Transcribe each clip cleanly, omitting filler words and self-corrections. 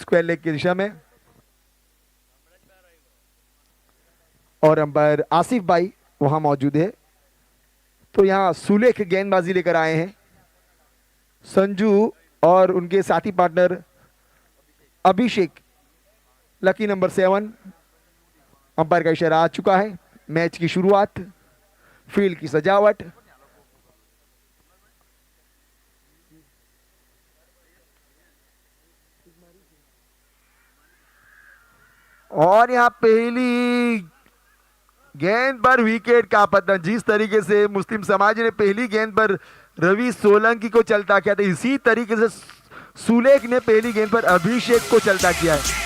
Square leg की दिशा में। और अंपायर आसिफ भाई वहां मौजूद है। तो यहाँ सुलेख गेंदबाजी लेकर आए हैं। संजू और उनके साथी पार्टनर अभिषेक, लकी नंबर 7। अंपायर का इशारा आ चुका है। मैच की शुरुआत, फील्ड की सजावट। और यहाँ पहली गेंद पर विकेट का पतन। जिस तरीके से मुस्लिम समाज ने पहली गेंद पर रवि सोलंकी को चलता किया था, इसी तरीके से सुलेख ने पहली गेंद पर अभिषेक को चलता किया है।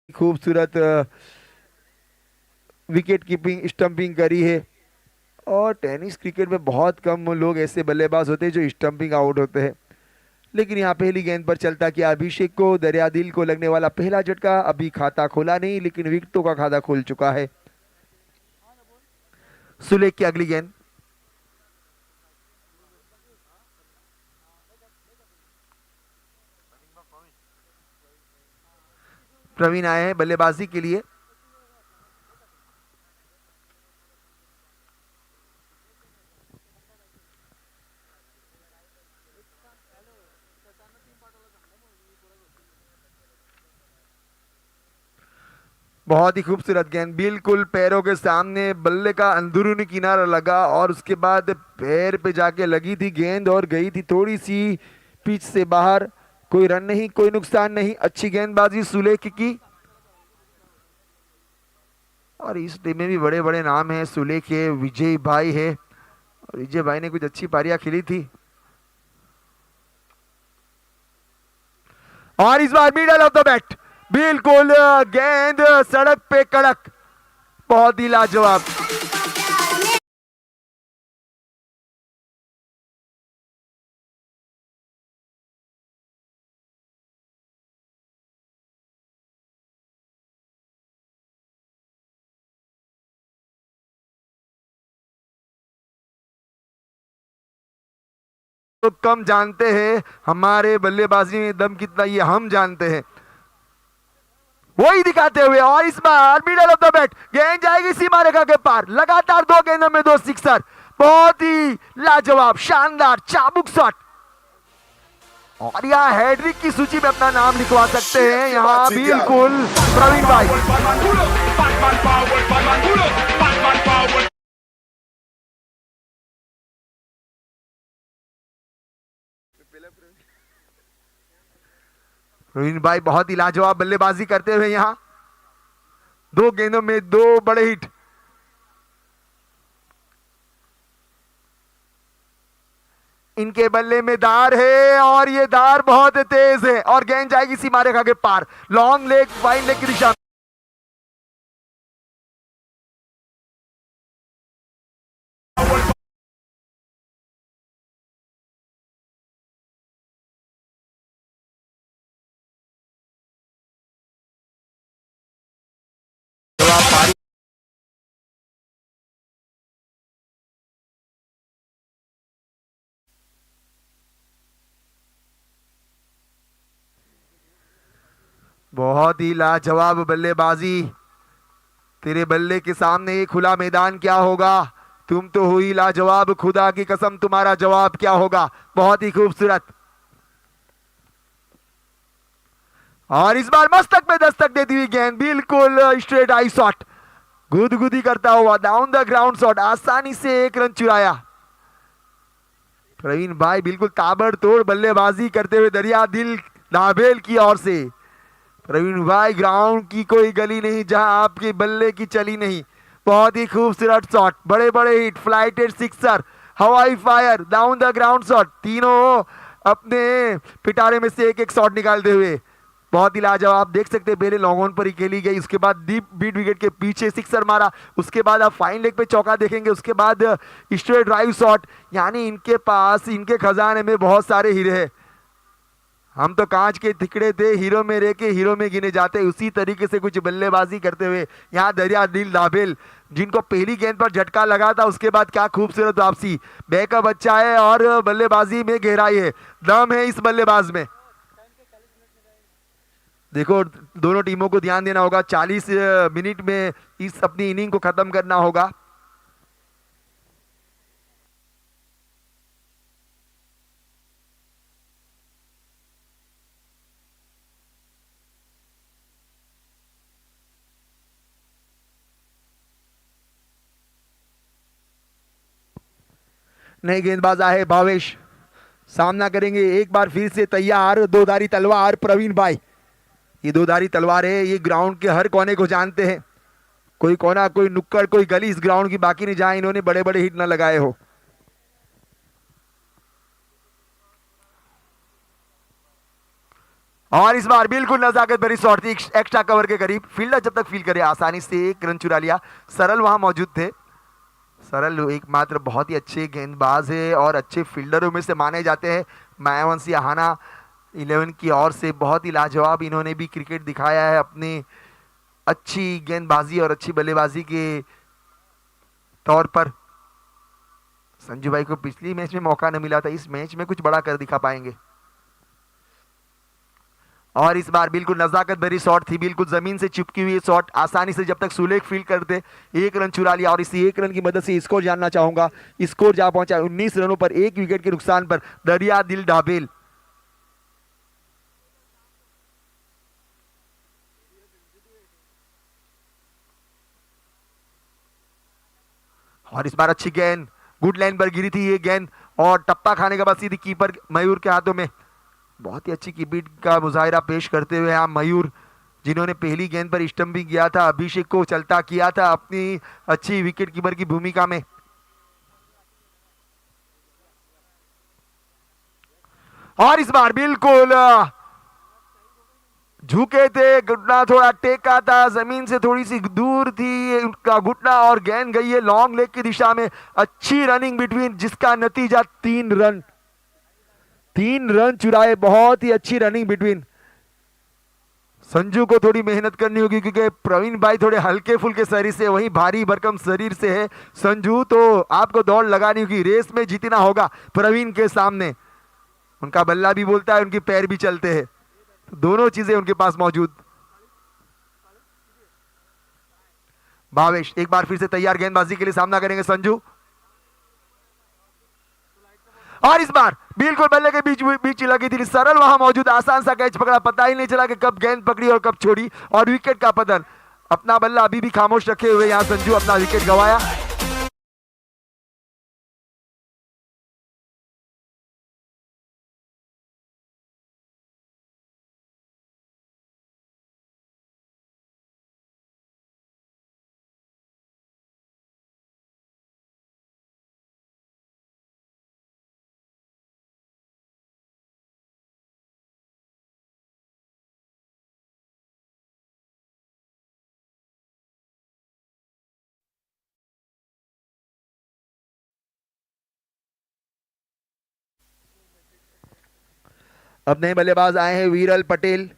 खूबसूरत विकेट कीपिंग स्टंपिंग करी है। और टेनिस क्रिकेट में बहुत कम लोग ऐसे बल्लेबाज होते हैं जो स्टंपिंग आउट होते हैं, लेकिन यहाँ पहली गेंद पर चलता किया अभिषेक को। दरियादिल को लगने वाला पहला झटका, अभी खाता खोला नहीं लेकिन विकेटों का खाता खुल चुका है। सुलेख की अगली गेंद। प्रवीण आए हैं बल्लेबाजी के लिए। बहुत ही खूबसूरत गेंद, बिल्कुल पैरों के सामने बल्ले का अंदरूनी किनारा लगा और उसके बाद पैर पे जाके लगी थी गेंद और गई थी थोड़ी सी पिच से बाहर। कोई रन नहीं, कोई नुकसान नहीं। अच्छी गेंदबाजी सुलेख की। और इस टीम में भी बड़े बड़े नाम हैं। सुलेख है, विजय भाई है, और विजय भाई ने कुछ अच्छी पारियां खेली थी। और इस बार मिडल ऑफ द बैट, बिल्कुल गेंद सड़क पे कड़क, बहुत ही लाजवाब। तो कम जानते हैं हमारे बल्लेबाजी में दम कितना, ये हम जानते हैं, वही दिखाते हुए। और इस बार मिडल ऑफ द बैट, गेंद जाएगी सीमा रेखा के पार। लगातार 2 गेंदों में 2 सिक्सर, बहुत ही लाजवाब शानदार चाबुक शॉट। और यहाँ हैट्रिक की सूची में अपना नाम लिखवा सकते हैं यहाँ बिल्कुल प्रवीण भाई। प्रवीण भाई बहुत ही लाजवाब बल्लेबाजी करते हुए यहाँ 2 गेंदों में 2 बड़े हिट। इनके बल्ले में धार है और ये धार बहुत तेज है और गेंद जाएगी सीमा रेखा के पार, लॉन्ग लेग वाइड लेग की दिशा में। बहुत ही लाजवाब बल्लेबाजी। तेरे बल्ले के सामने ये खुला मैदान क्या होगा, तुम तो हुई लाजवाब, खुदा की कसम तुम्हारा जवाब क्या होगा। बहुत ही खूबसूरत। और इस बार मस्तक पे दस्तक देती हुई गेंद, बिल्कुल स्ट्रेट आई शॉट, गुदगुदी करता हुआ डाउन द ग्राउंड शॉट, आसानी से 1 रन चुराया। प्रवीण भाई बिल्कुल ताबड़तोड़ बल्लेबाजी करते हुए दरिया दिल नाभेल की ओर से। प्रवीण भाई, ग्राउंड की कोई गली नहीं जहां आपके बल्ले की चली नहीं। बहुत ही खूबसूरत शॉट, बड़े बड़े हिट, फ्लाइटेड सिक्सर, हवाई fire, down the ground shot, तीनों अपने पिटारे में से एक एक शॉट निकालते हुए बहुत ही लाजवाब। आप देख सकते हैं पहले लॉन्ग ऑन पर ही खेली गई, उसके बाद डीप बीट विकेट के पीछे सिक्सर मारा, उसके बाद आप फाइन लेग पे चौका देखेंगे, उसके बाद स्ट्रेट ड्राइव शॉट। यानी इनके पास, इनके खजाने में बहुत सारे हीरे हैं। हम तो कांच के टुकड़े थे, हीरो में रह के हीरो में गिने जाते। उसी तरीके से कुछ बल्लेबाजी करते हुए यहाँ दरिया दिल दाबेल, जिनको पहली गेंद पर झटका लगा था, उसके बाद क्या खूबसूरत वापसी। बैकअप अच्छा है और बल्लेबाजी में गहराई है, दम है इस बल्लेबाज में। देखो दोनों टीमों को ध्यान देना होगा, 40 मिनट में इस अपनी इनिंग को खत्म करना होगा। नए गेंदबाज आए भावेश, सामना करेंगे एक बार फिर से तैयार दोधारी तलवार प्रवीण भाई। ये दोधारी तलवार है, ये ग्राउंड के हर कोने को जानते हैं। कोई कोना, कोई नुक्कड़, कोई गली इस ग्राउंड की बाकी नहीं जहां इन्होंने बड़े बड़े हिट न लगाए हो। और इस बार बिल्कुल नजाकत भरी शॉट थी, एक्स्ट्रा कवर के करीब। फील्डर जब तक फील करे आसानी से एक रन चुरा लिया। सरल वहां मौजूद थे। सरल एकमात्र बहुत ही अच्छे गेंदबाज है और अच्छे फील्डरों में से माने जाते हैं। मायावंशी आहाना 11 की ओर से बहुत ही लाजवाब इन्होंने भी क्रिकेट दिखाया है, अपनी अच्छी गेंदबाजी और अच्छी बल्लेबाजी के तौर पर। संजू भाई को पिछली मैच में मौका न मिला था, इस मैच में कुछ बड़ा कर दिखा पाएंगे। और इस बार बिल्कुल नजाकत भरी शॉट थी, बिल्कुल जमीन से चिपकी हुई शॉट। आसानी से जब तक सुलेख फील्ड करते, एक रन चुरा लिया। और इसी एक रन की मदद से स्कोर जानना चाहूंगा। स्कोर जा पहुंचा 19 रनों पर, एक विकेट के नुकसान पर दरिया दिल डाबेल। और इस बार अच्छी गेंद, गुड लाइन पर गिरी थी ये गेंद और टप्पा खाने के बाद सीधी कीपर मयूर के हाथों में। बहुत ही अच्छी कीपिंग का मुजाहिरा पेश करते हुए यहाँ मयूर, जिन्होंने पहली गेंद पर स्टंपिंग किया था, अभिषेक को चलता किया था अपनी अच्छी विकेट कीपर की भूमिका में। और इस बार बिल्कुल झुके थे, घुटना थोड़ा टेका था, जमीन से थोड़ी सी दूर थी उनका घुटना और गेंद गई है लॉन्ग लेग की दिशा में। अच्छी रनिंग बिटवीन, जिसका नतीजा 3 रन, 3 रन चुराए। बहुत ही अच्छी रनिंग बिटवीन। संजू को थोड़ी मेहनत करनी होगी क्योंकि प्रवीण भाई थोड़े हल्के फुल्के शरीर से, वहीं भारी भरकम शरीर से है संजू। तो आपको दौड़ लगानी होगी, रेस में जीतना होगा प्रवीण के सामने। उनका बल्ला भी बोलता है, उनके पैर भी चलते हैं, तो दोनों चीजें उनके पास मौजूद। भावेश एक बार फिर से तैयार, गेंदबाजी के लिए सामना करेंगे संजू। और इस बार बिल्कुल बल्ले के बीच बीच लगी थी, सरल वहां मौजूद, आसान सा कैच पकड़ा, पता ही नहीं चला कि कब गेंद पकड़ी और कब छोड़ी, और विकेट का पतन। अपना बल्ला अभी भी खामोश रखे हुए यहां संजू अपना विकेट गंवाया। अब नए बल्लेबाज आए हैं वीरल पटेल।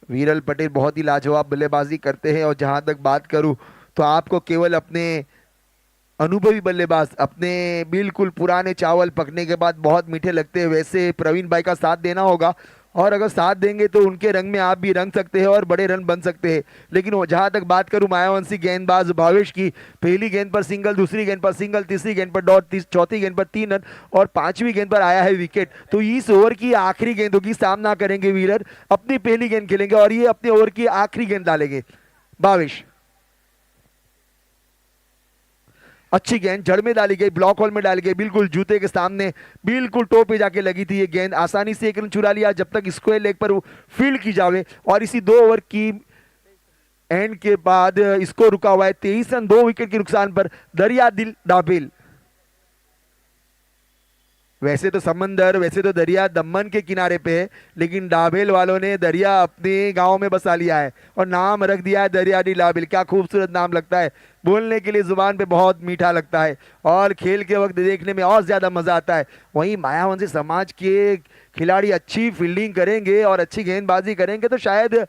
वीरल पटेल बहुत ही लाजवाब बल्लेबाजी करते हैं, और जहां तक बात करूं तो आपको केवल अपने अनुभवी बल्लेबाज, अपने बिल्कुल पुराने चावल पकने के बाद बहुत मीठे लगते हैं, वैसे प्रवीण भाई का साथ देना होगा। और अगर साथ देंगे तो उनके रंग में आप भी रंग सकते हैं और बड़े रन बन सकते हैं। लेकिन जहां तक बात करूं मायावंशी गेंदबाज भावेश की, पहली गेंद पर सिंगल, दूसरी गेंद पर सिंगल, तीसरी गेंद पर डॉट, चौथी गेंद पर 3 रन और 5वीं गेंद पर आया है विकेट। तो इस ओवर की आखिरी गेंद होगी, सामना करेंगे वीरर, अपनी पहली गेंद खेलेंगे और ये अपने ओवर की आखिरी गेंद डालेंगे। भावेश अच्छी गेंद जड़ में डाली गई, ब्लॉक होल में डाली गई, बिल्कुल जूते के सामने, बिल्कुल टो पे जाके लगी थी ये गेंद। आसानी से एक रन चुरा लिया जब तक स्क्वायर लेग पर फील्ड की जावे। और इसी 2 ओवर की एंड के बाद स्कोर रुका हुआ है 23 रन 2 विकेट के नुकसान पर दरिया दिल डाबेल। वैसे तो समंदर, वैसे तो दरिया दमन के किनारे पे है, लेकिन डाबेल वालों ने दरिया अपने गांव में बसा लिया है और नाम रख दिया है दरिया डी डाबेल। क्या खूबसूरत नाम लगता है, बोलने के लिए जुबान पे बहुत मीठा लगता है और खेल के वक्त देखने में और ज्यादा मजा आता है। वहीं मायावंशी समाज के खिलाड़ी अच्छी फील्डिंग करेंगे और अच्छी गेंदबाजी करेंगे तो शायद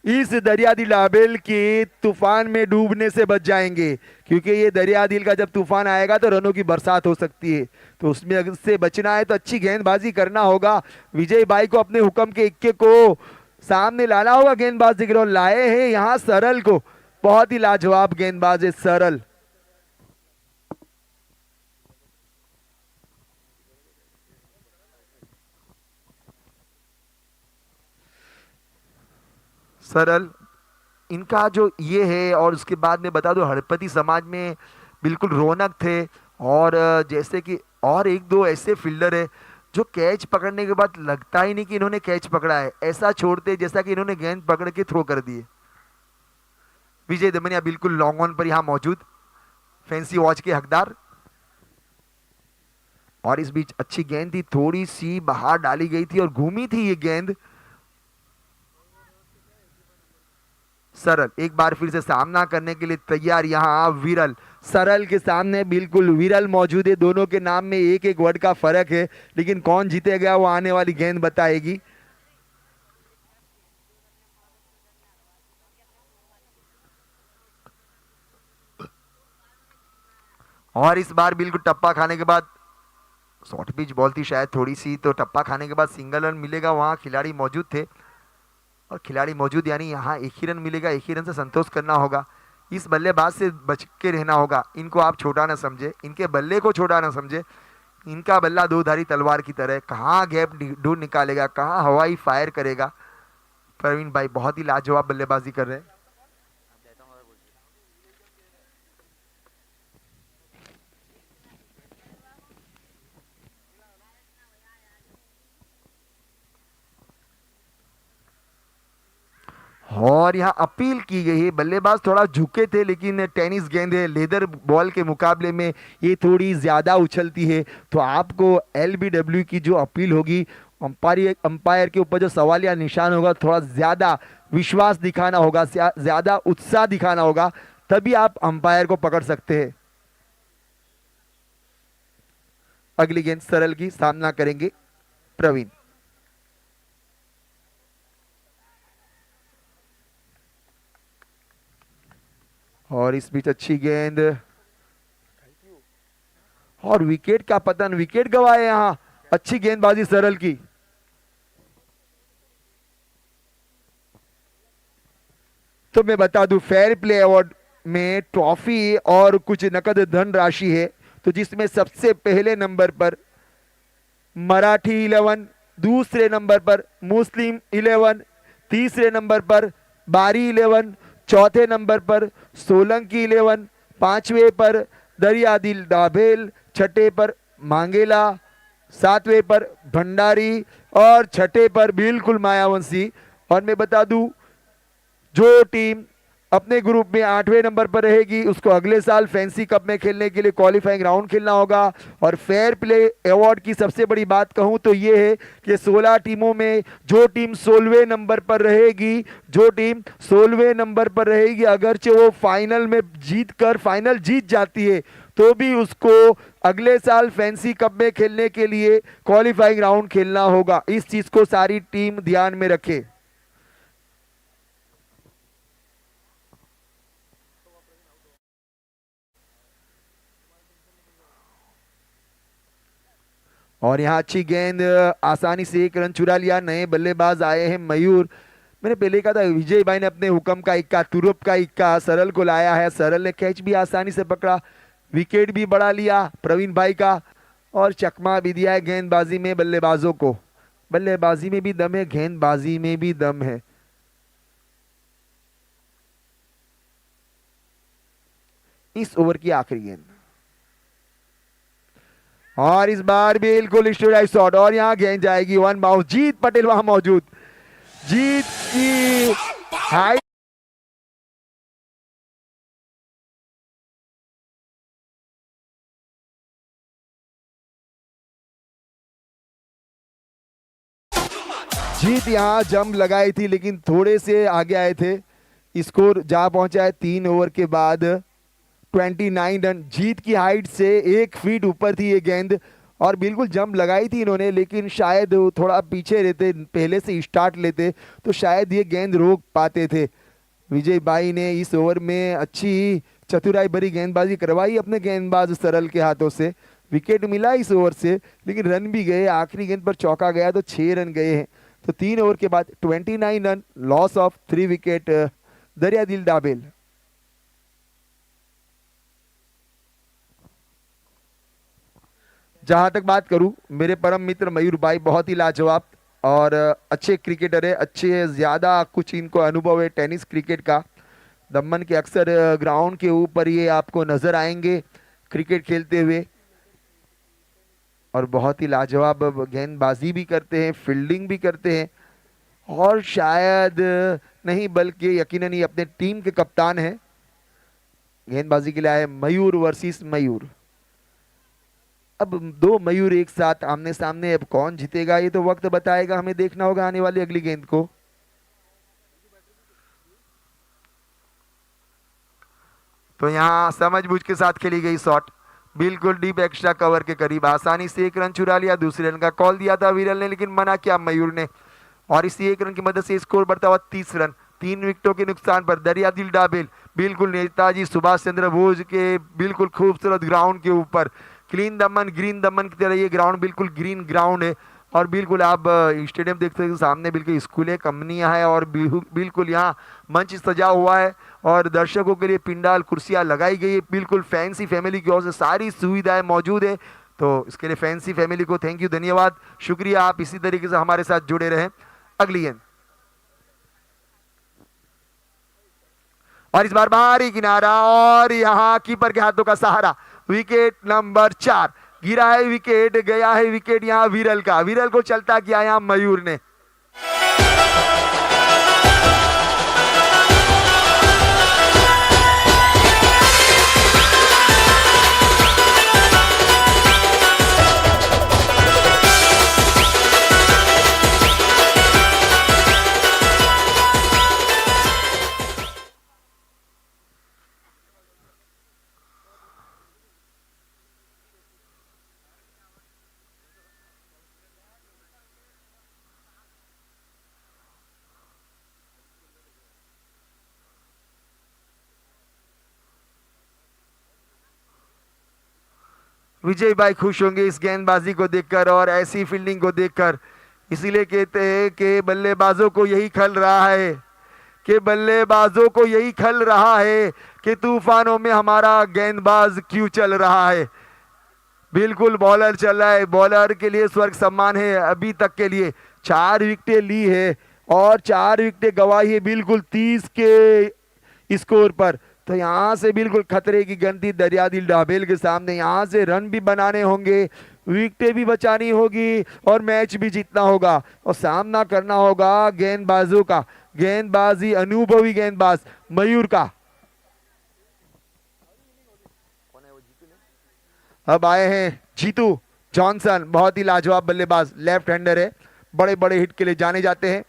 इस दरिया दिल आबेल के तूफान में डूबने से बच जाएंगे, क्योंकि ये दरिया दिल का जब तूफान आएगा तो रनों की बरसात हो सकती है। तो उसमें अगर से बचना है तो अच्छी गेंदबाजी करना होगा। विजय भाई को अपने हुक्म के इक्के को सामने लाना होगा गेंदबाजी के लिए, और लाए हैं यहाँ सरल को। बहुत ही लाजवाब गेंदबाज है सरल। सरल इनका जो ये है, और उसके बाद में बता दो हड़पति समाज में बिल्कुल रौनक थे। और जैसे कि और एक दो ऐसे फील्डर है जो कैच पकड़ने के बाद लगता ही नहीं कि इन्होंने कैच पकड़ा है, ऐसा छोड़ते जैसा कि इन्होंने गेंद पकड़ के थ्रो कर दिए। विजय दमनिया बिल्कुल लॉन्ग ऑन पर यहाँ मौजूद, फैंसी वॉच के हकदार। और इस बीच अच्छी गेंद थी, थोड़ी सी बाहर डाली गई थी और घूमी थी ये गेंद। सरल एक बार फिर से सामना करने के लिए तैयार, यहाँ विरल। सरल के सामने बिल्कुल विरल मौजूद है। दोनों के नाम में एक एक वर्ड का फर्क है, लेकिन कौन जीतेगा वो आने वाली गेंद बताएगी। और इस बार बिल्कुल टप्पा खाने के बाद, शॉर्ट पिच बॉल थी शायद थोड़ी सी, तो टप्पा खाने के बाद सिंगल रन मिलेगा। वहां खिलाड़ी मौजूद थे और खिलाड़ी मौजूद यानी यहाँ एक ही रन मिलेगा, एक ही रन से संतोष करना होगा। इस बल्लेबाज से बच के रहना होगा, इनको आप छोटा ना समझे, इनके बल्ले को छोटा ना समझे। इनका बल्ला दो धारी तलवार की तरह, कहाँ गैप ढूंढ निकालेगा, कहाँ हवाई फायर करेगा। प्रवीण भाई बहुत ही लाजवाब बल्लेबाजी कर रहे हैं। और यहाँ अपील की गई है, बल्लेबाज थोड़ा झुके थे, लेकिन टेनिस गेंद है, लेदर बॉल के मुकाबले में ये थोड़ी ज्यादा उछलती है। तो आपको एलबीडब्ल्यू की जो अपील होगी, अंपायर के ऊपर जो सवालिया निशान होगा, थोड़ा ज्यादा विश्वास दिखाना होगा, ज्यादा उत्साह दिखाना होगा, तभी आप अंपायर को पकड़ सकते हैं। अगली गेंद सरल की सामना करेंगे प्रवीण। और इस बीच अच्छी गेंद और विकेट का पतन, विकेट गवाए यहां। अच्छी गेंदबाजी सरल की। तो मैं बता दूं फेयर प्ले अवार्ड में ट्रॉफी और कुछ नकद धन राशि है। तो जिसमें सबसे पहले नंबर पर मराठी 11, दूसरे नंबर पर मुस्लिम 11, तीसरे नंबर पर बारी 11, चौथे नंबर पर सोलंकी 11, पांचवें पर दरियादिल दाभेल, छठे पर मांगेला, सातवें पर भंडारी और छठे पर बिल्कुल मायावंशी। और मैं बता दूं जो टीम अपने ग्रुप में आठवें नंबर पर रहेगी उसको अगले साल फैंसी कप में खेलने के लिए क्वालिफाइंग राउंड खेलना होगा। और फेयर प्ले अवार्ड की सबसे बड़ी बात कहूं तो ये है कि 16 टीमों में जो टीम 16वें नंबर पर रहेगी, जो टीम 16वें नंबर पर रहेगी, अगरचे वो फाइनल में जीत कर फाइनल जीत जाती है तो भी उसको अगले साल फैंसी कप में खेलने के लिए क्वालिफाइंग राउंड खेलना होगा। इस चीज को सारी टीम ध्यान में रखे। और यहाँ अच्छी गेंद, आसानी से एक रन चुरा लिया। नए बल्लेबाज आए हैं मयूर। मैंने पहले कहा था विजय भाई ने अपने हुक्म का इक्का, तुरुप का इक्का सरल को लाया है। सरल ने कैच भी आसानी से पकड़ा, विकेट भी बढ़ा लिया प्रवीण भाई का, और चकमा भी दिया है गेंदबाजी में बल्लेबाजों को। बल्लेबाजी में भी दम है, गेंदबाजी में भी दम है। इस ओवर की आखिरी गेंद, और इस बार बिल्कुल स्ट्राइक शॉट, और यहाँ गेंद जाएगी वन बाउंस। जीत पटेल वहां मौजूद, जीत की हाई जीत यहाँ जंप लगाई थी लेकिन थोड़े से आगे आए थे। स्कोर जा पहुंचा है 3 ओवर के बाद 29 रन। जीत की हाइट से 1 फीट ऊपर थी ये गेंद और बिल्कुल जंप लगाई थी इन्होंने, लेकिन शायद वो थोड़ा पीछे रहते, पहले से स्टार्ट लेते तो शायद ये गेंद रोक पाते थे। विजय भाई ने इस ओवर में अच्छी चतुराई भरी गेंदबाजी करवाई अपने गेंदबाज सरल के हाथों से। विकेट मिला इस ओवर से लेकिन रन भी गए, आखिरी गेंद पर चौका गया तो 6 रन गए हैं। तो 3 ओवर के बाद 29 run, loss of 3 wicket Dariyadil double. जहां तक बात करूं, मेरे परम मित्र मयूर भाई बहुत ही लाजवाब और अच्छे क्रिकेटर है, अच्छे ज्यादा कुछ इनको अनुभव है टेनिस क्रिकेट का। दमन के अक्सर ग्राउंड के ऊपर ये आपको नजर आएंगे क्रिकेट खेलते हुए और बहुत ही लाजवाब गेंदबाजी भी करते हैं, फील्डिंग भी करते हैं और शायद नहीं बल्कि यकीनन ये अपने टीम के कप्तान हैं। गेंदबाजी के लिए आए मयूर वर्सेस मयूर। अब 2 मयूर एक साथ आमने सामने, अब कौन जीतेगा ये तो वक्त बताएगा, हमें देखना होगा आने वाली अगली गेंद को। तो यहाँ समझबूझ के साथ खेली गई शॉट, बिल्कुल डीप एक्स्ट्रा कवर के करीब, आसानी से 1 रन चुरा लिया। दूसरे रन का कॉल दिया था विरल ने लेकिन मना किया मयूर ने और इसी 1 रन की मदद से स्कोर बढ़ता हुआ 30 रन। 3 विकेटों के नुकसान पर दरियादिल डाबेल बिल्कुल नेताजी सुभाष चंद्र बोस के बिल्कुल खूबसूरत ग्राउंड के ऊपर, क्लीन दमन ग्रीन दमन की तरह ये ग्राउंड बिल्कुल ग्रीन ग्राउंड है और बिल्कुल आप स्टेडियम देखते हैं सामने बिल्कुल स्कूल है, कंपनियां है और बिल्कुल यहाँ मंच सजा हुआ है और दर्शकों के लिए पिंडाल कुर्सियां लगाई गई है। बिल्कुल फैंसी फैमिली की ओर से सारी सुविधाएं मौजूद है, तो इसके लिए फैंसी फैमिली को थैंक यू, धन्यवाद, शुक्रिया। आप इसी तरीके से हमारे साथ जुड़े रहें। अगली गेंद और इस बार बाहरी किनारा और यहाँ कीपर के हाथों का सहारा, विकेट नंबर 4 गिरा है, विकेट गया है, विकेट यहाँ विरल का, विरल को चलता किया यहाँ मयूर ने। विजय भाई खुश होंगे इस गेंदबाजी को देखकर और ऐसी फील्डिंग को देखकर, इसीलिए कहते हैं कि बल्लेबाजों को यही खल रहा है, कि बल्लेबाजों को यही खल रहा है कि तूफानों में हमारा गेंदबाज क्यों चल रहा है। बिल्कुल बॉलर चल रहा है, बॉलर के लिए स्वर्ग सम्मान है अभी तक के लिए। 4 विकेटें ली है और 4 विकेटें गवाई है बिल्कुल 30 के स्कोर पर। तो यहाँ से बिल्कुल खतरे की गंती दरियादिल डाबेल के सामने, यहाँ से रन भी बनाने होंगे, विकेटें भी बचानी होगी और मैच भी जीतना होगा और सामना करना होगा गेंदबाजों का, गेंदबाजी अनुभवी गेंदबाज मयूर का। अब आए हैं जीतू जॉनसन, बहुत ही लाजवाब बल्लेबाज, लेफ्ट हैंडर है, बड़े बड़े हिट के लिए जाने जाते हैं।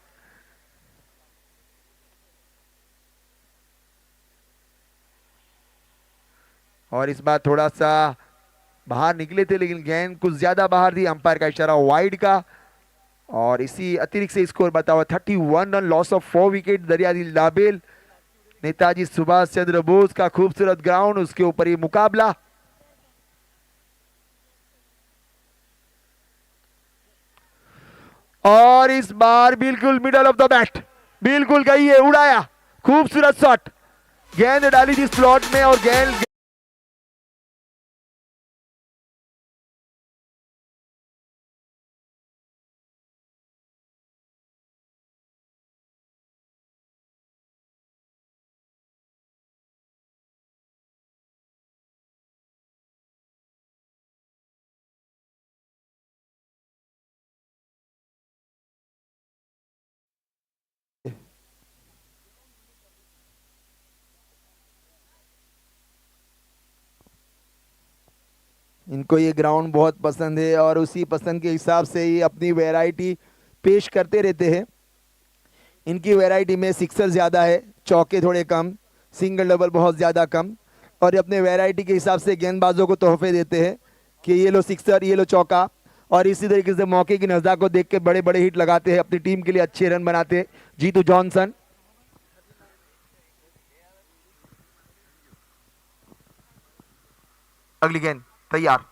और इस बार थोड़ा सा बाहर निकले थे लेकिन गेंद कुछ ज्यादा बाहर थी, अंपायर का इशारा वाइड का और इसी अतिरिक्त से स्कोर बता हुआ 31 run, loss of 4 wicket Dariyadil Dabel. Netaji Subhash Chandra Bose का खूबसूरत ग्राउंड, उसके ऊपर ये मुकाबला। और इस बार बिल्कुल मिडल ऑफ द बैट, बिल्कुल गई है, उड़ाया, खूबसूरत शॉट, गेंद डाली थी स्लॉट में और गेंद इनको ये ग्राउंड बहुत पसंद है और उसी पसंद के हिसाब से ही अपनी वैरायटी पेश करते रहते हैं। इनकी वैरायटी में सिक्सर ज़्यादा है, चौके थोड़े कम, सिंगल डबल बहुत ज़्यादा कम, और अपने वैरायटी के हिसाब से गेंदबाजों को तोहफे देते हैं कि ये लो सिक्सर, ये लो चौका, और इसी तरीके से मौके की नज़ाकत को देख के बड़े बड़े हिट लगाते हैं, अपनी टीम के लिए अच्छे रन बनाते हैं। जीतू जॉनसन, अगली गेंद तैयार,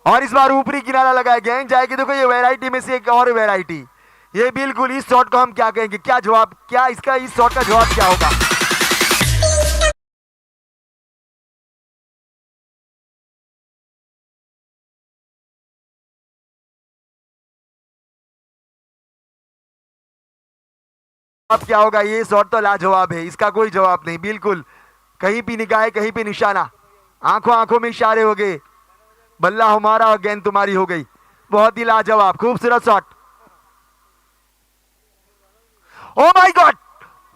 और इस बार ऊपरी किनारा लगा है, गेंद जाएगी। देखो ये वैरायटी में से एक और वैरायटी, ये बिल्कुल इस शॉट को हम क्या कहेंगे, क्या जवाब, क्या इसका इस शॉट का जवाब क्या होगा? अब क्या होगा? ये शॉट तो लाजवाब है, इसका कोई जवाब नहीं, बिल्कुल कहीं भी निगाह कहीं भी निशाना, आंखों आंखों में इशारे हो गए, बल्ला हमारा और गेंद तुम्हारी हो गई। बहुत ही लाजवाब खूबसूरत shot. O my God,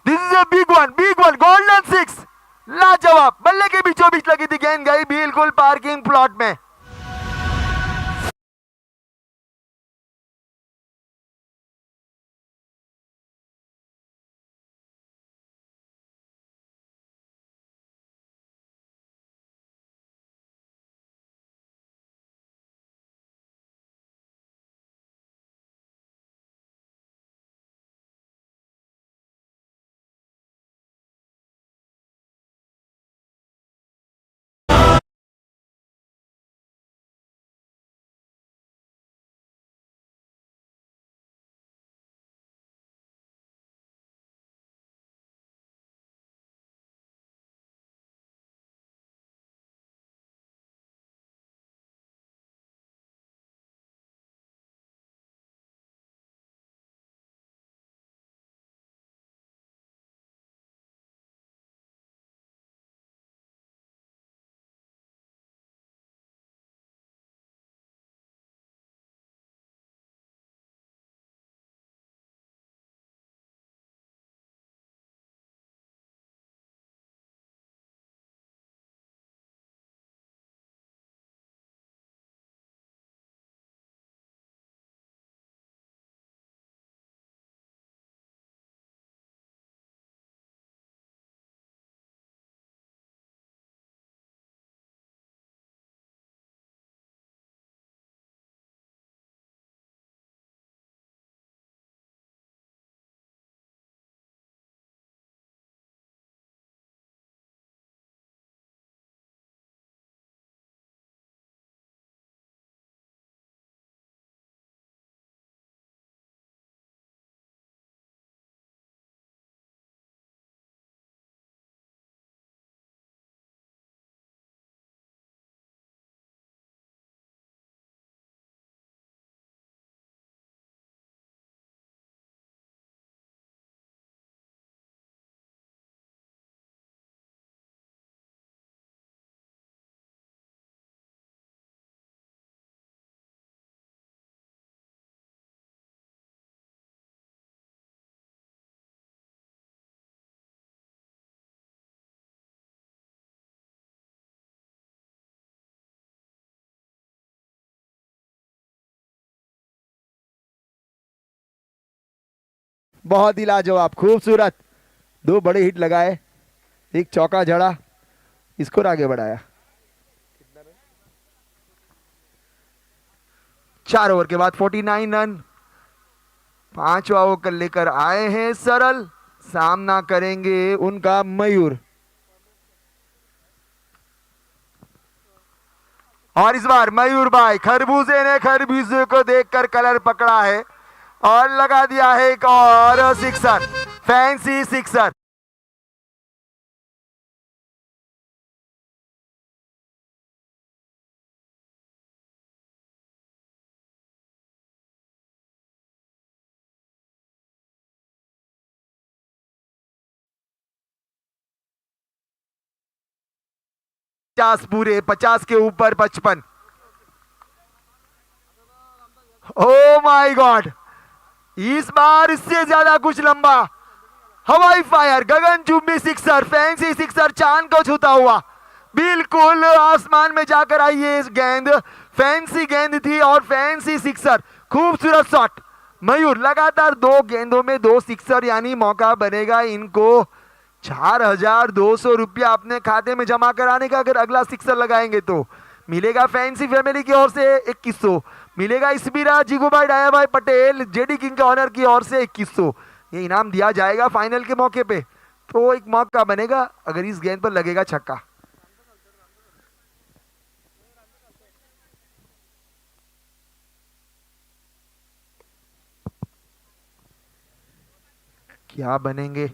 this is a big one, golden six, लाजवाब, बल्ले के बीचों बीच लगी थी, गेंद गई बिल्कुल पार्किंग प्लॉट में। बहुत ही लाजवाब खूबसूरत, दो बड़े हिट लगाए, एक चौका जड़ा, स्कोर आगे बढ़ाया। 4 ओवर के बाद 49 रन, 5वां ओवर लेकर आए हैं सरल, सामना करेंगे उनका मयूर। और इस बार मयूर भाई खरबूजे ने खरबूजे को देखकर कलर पकड़ा है और लगा दिया है एक और सिक्सर, फैंसी सिक्सर। पचास पूरे, 50 के ऊपर 55। ओ माय गॉड, इस बार इससे ज्यादा कुछ लंबा, हवाई फायर, गगनचुंबी सिक्सर, फैंसी सिक्सर, चांद को छूता हुआ, बिल्कुल आसमान में जाकर आई है इस गेंद, फैंसी गेंद थी और फैंसी सिक्सर, खूबसूरत शॉट। मयूर लगातार 2 गेंदों में 2 सिक्सर, यानी मौका बनेगा इनको 4200 रुपया अपने खाते में जमा कराने का। अगर अगला सिक्सर लगाएंगे तो मिलेगा फैंसी फैमिली की ओर से 2100, मिलेगा इसबीरा जिगुभाई डाया भाई पटेल जेडी किंग के ऑनर की ओर से 2100। ये इनाम दिया जाएगा फाइनल के मौके पे। तो एक मौका बनेगा अगर इस गेंद पर लगेगा छक्का। क्या बनेंगे,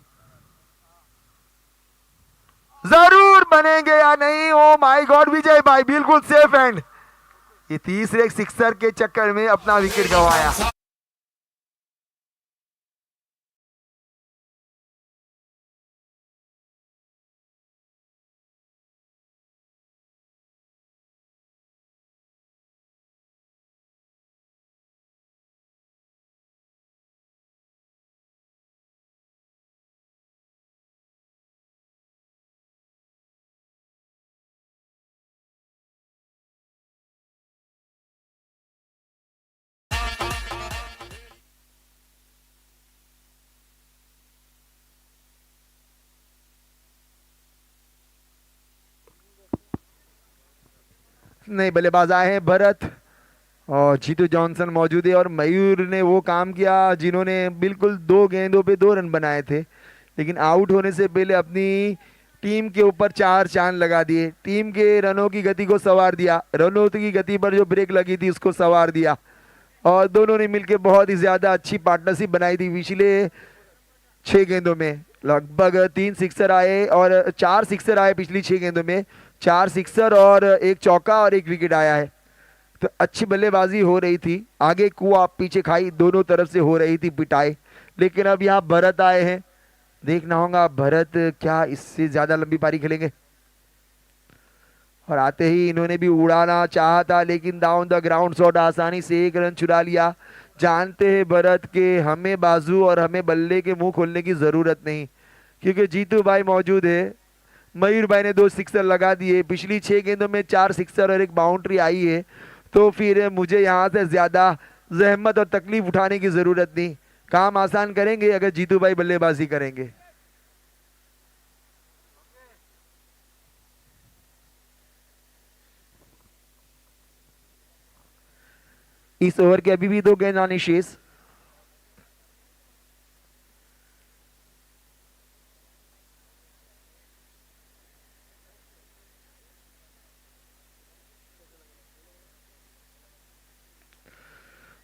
जरूर बनेंगे या नहीं। ओ माय गॉड विजय भाई बिल्कुल सेफ एंड, ये तीसरे सिक्सर के चक्कर में अपना विकेट गंवाया। नहीं, बल्लेबाज आए हैं भरत और जीतू जॉनसन मौजूद है। और मयूर ने वो काम किया जिन्होंने बिल्कुल 2 गेंदों पे 2 रन बनाए थे, लेकिन आउट होने से पहले अपनी टीम के ऊपर 4 चांद लगा दिए। टीम के रनों की गति को संवार दिया, रनों की गति पर जो ब्रेक लगी थी उसको संवार दिया। और दोनों ने मिलकर बहुत ही ज्यादा अच्छी पार्टनरशिप बनाई थी। पिछले 6 गेंदों में लगभग 3 सिक्सर आए और 4 सिक्सर आए पिछली 6 गेंदों में, 4 सिक्सर और 1 चौका और 1 विकेट आया है। तो अच्छी बल्लेबाजी हो रही थी, आगे कुआ पीछे खाई दोनों तरफ से हो रही थी पिटाई। लेकिन अब यहाँ भरत आए हैं, देखना होगा भरत क्या इससे ज्यादा लंबी पारी खेलेंगे। और आते ही इन्होंने भी उड़ाना चाहा था, लेकिन डाउन द ग्राउंड शॉट आसानी से 1 रन चुरा लिया। जानते हैं भरत के हमें बाजू और हमें बल्ले के मुंह खोलने की जरूरत नहीं, क्योंकि जीतू भाई मौजूद है। मयूर भाई ने 2 सिक्सर लगा दिए, पिछली 6 गेंदों में 4 सिक्सर और 1 बाउंड्री आई है। तो फिर मुझे यहाँ से ज्यादा जहमत और तकलीफ उठाने की जरूरत नहीं, काम आसान करेंगे अगर जीतू भाई बल्लेबाजी करेंगे। इस ओवर के अभी भी 2 गेंद आने शेष।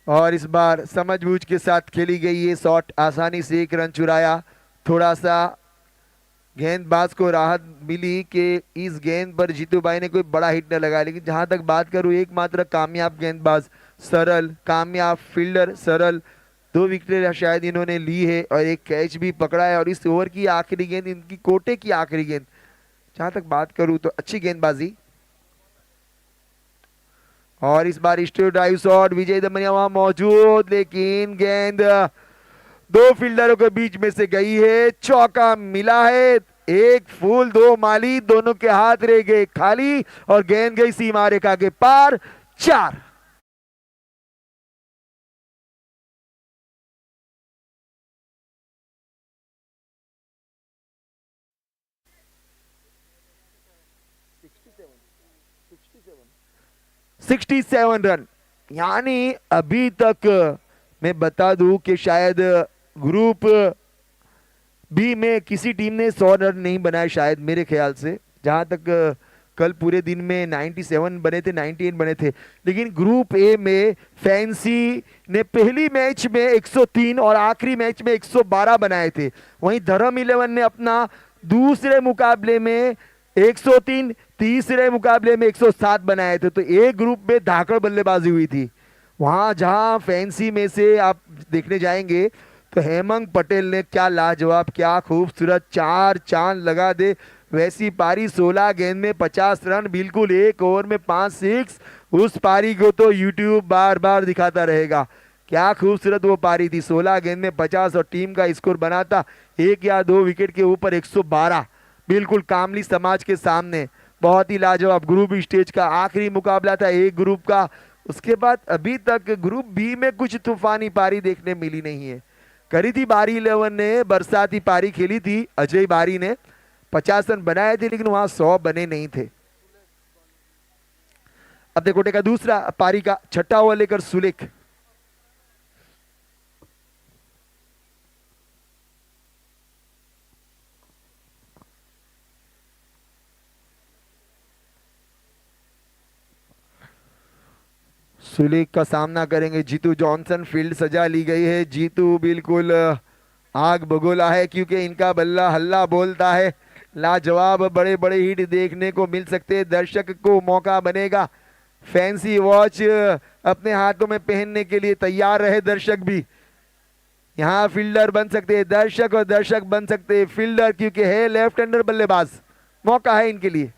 और इस बार समझबूझ के साथ खेली गई ये शॉट, आसानी से 1 रन चुराया। थोड़ा सा गेंदबाज को राहत मिली कि इस गेंद पर जीतू भाई ने कोई बड़ा हिट न लगाया। लेकिन जहां तक बात करूं, एकमात्र कामयाब गेंदबाज सरल, कामयाब फील्डर सरल, 2 विकेट शायद इन्होंने ली है और 1 कैच भी पकड़ा है। और इस ओवर की आखिरी गेंद, इनकी कोटे की आखिरी गेंद, जहां तक बात करूं तो अच्छी गेंदबाजी। और इस बार स्ट्रेट ड्राइव शॉट, विजय दमनिया वहां मौजूद, लेकिन गेंद 2 फील्डरों के बीच में से गई है। चौका मिला है, 1 फूल 2 माली, दोनों के हाथ रह गए खाली और गेंद गई सीमा रेखा के पार। 4। सिक्सटी 67 रन, यानी अभी तक मैं बता दूं कि शायद ग्रुप बी में किसी टीम ने 100 रन नहीं बनाए शायद, मेरे ख्याल से। जहां तक कल पूरे दिन में 97 बने थे, 98 बने थे। लेकिन ग्रुप ए में फैंसी ने पहली मैच में 103 और आखिरी मैच में 112 बनाए थे। वहीं धर्म 11 ने अपना दूसरे मुकाबले में 103, तीसरे मुकाबले में 107 बनाए थे। तो एक ग्रुप में धाकड़ बल्लेबाजी हुई थी। वहां जहां फैंसी में से आप देखने जाएंगे तो हेमंत पटेल ने क्या लाजवाब, क्या खूबसूरत 4 चांद लगा दे वैसी पारी। 16 गेंद में 50 रन, बिल्कुल 1 ओवर में 5 सिक्स। उस पारी को तो यूट्यूब बार बार दिखाता रहेगा, क्या खूबसूरत वो पारी थी। 16 गेंद में 50 और टीम का स्कोर बना था 1 या 2 विकेट के ऊपर 112, बिल्कुल कामली समाज के सामने। बहुत ही लाजवाब ग्रुप स्टेज का आखिरी मुकाबला था एक ग्रुप का। उसके बाद अभी तक ग्रुप बी में कुछ तूफानी पारी देखने मिली नहीं है। करी थी बारी 11 ने बरसाती पारी खेली थी, अजय बारी ने 50 रन बनाए थे, लेकिन वहां 100 बने नहीं थे। अब देखो टेका दूसरा पारी का छठा ओवर लेकर सुलेख। सुलेख का सामना करेंगे जीतू जॉनसन। फील्ड सजा ली गई है। जीतू बिल्कुल आग बगोला है क्योंकि इनका बल्ला हल्ला बोलता है। लाजवाब बड़े बड़े हिट देखने को मिल सकते हैं। दर्शक को मौका बनेगा। फैंसी वॉच अपने हाथों में पहनने के लिए तैयार रहे दर्शक भी। यहाँ फील्डर बन सकते हैं दर्शक और दर्शक बन सकते हैं फील्डर, क्योंकि है लेफ्ट हैंडर बल्लेबाज। मौका है इनके लिए।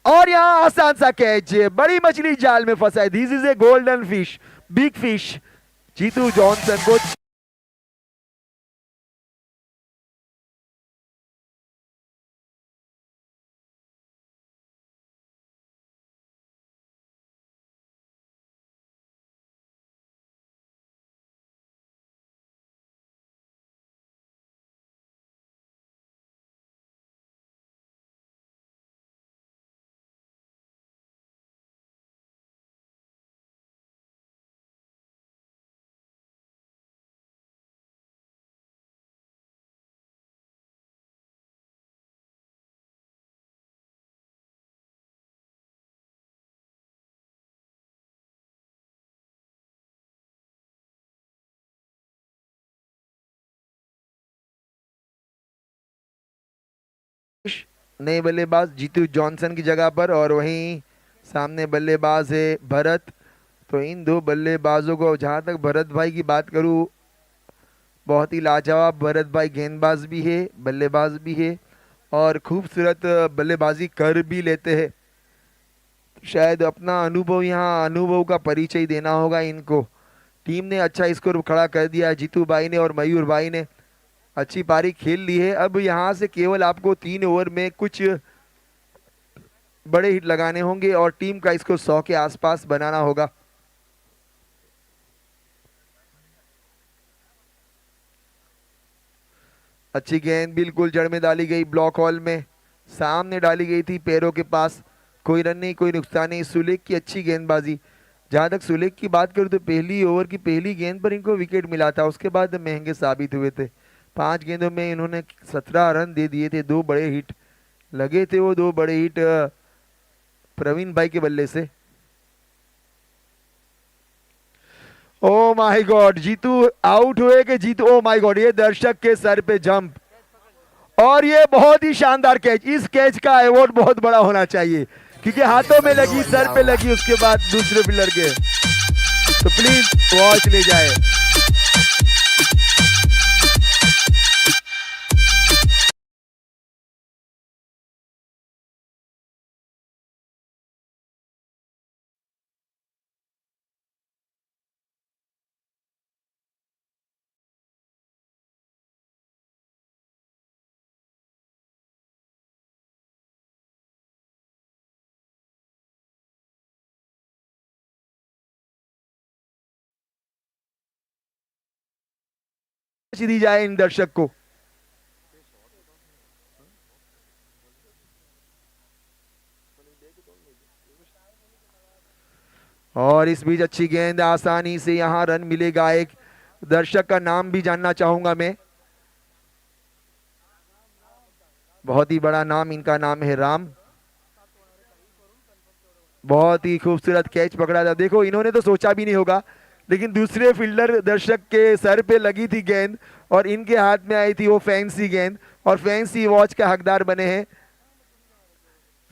और यहां आसान सा कैच, बड़ी मछली जाल में फंसा है। This is a golden fish, big fish. Jitu Johnson को नए बल्लेबाज जीतू जॉनसन की जगह पर, और वहीं सामने बल्लेबाज है भरत। तो इन दो बल्लेबाजों को, जहां तक भरत भाई की बात करूं, बहुत ही लाजवाब भरत भाई गेंदबाज भी है, बल्लेबाज भी है और खूबसूरत बल्लेबाजी कर भी लेते हैं। शायद अपना अनुभव, यहाँ अनुभव का परिचय देना होगा इनको। टीम ने अच्छा स्कोर खड़ा कर दिया। जीतू भाई ने और मयूर भाई ने अच्छी पारी खेल ली है। अब यहाँ से केवल आपको 3 ओवर में कुछ बड़े हिट लगाने होंगे और टीम का स्कोर 100 के आसपास बनाना होगा। अच्छी गेंद बिल्कुल जड़ में डाली गई, ब्लॉक हॉल में सामने डाली गई थी, पैरों के पास। कोई रन नहीं, कोई नुकसान नहीं। सुलेख की अच्छी गेंदबाजी। जहां तक सुलेख की बात करूं तो पहली ओवर की पहली गेंद पर इनको विकेट मिला था, उसके बाद महंगे साबित हुए थे। 5 गेंदों में इन्होंने 17 रन दे दिए थे। 2 बड़े हिट लगे थे, वो 2 बड़े हिट प्रवीण भाई के बल्ले से। Oh my god, Jitu out हुए कि जीतू, ओ माय गॉड, ये दर्शक के सर पे जंप। और ये बहुत ही शानदार कैच। इस कैच का अवार्ड बहुत बड़ा होना चाहिए क्योंकि हाथों में लगी, सर पे लगी, उसके बाद दूसरे फील्डर के। तो प्लीज वॉच ले जाए। दी जाए इन दर्शक को। और इस बीच अच्छी गेंद, आसानी से यहां रन मिलेगा। एक दर्शक का नाम भी जानना चाहूंगा मैं। बहुत ही बड़ा नाम, इनका नाम है राम। बहुत ही खूबसूरत कैच पकड़ा था। देखो इन्होंने तो सोचा भी नहीं होगा, लेकिन दूसरे फील्डर दर्शक के सर पे लगी थी गेंद और इनके हाथ में आई थी वो फैंसी गेंद, और फैंसी वॉच का हकदार बने हैं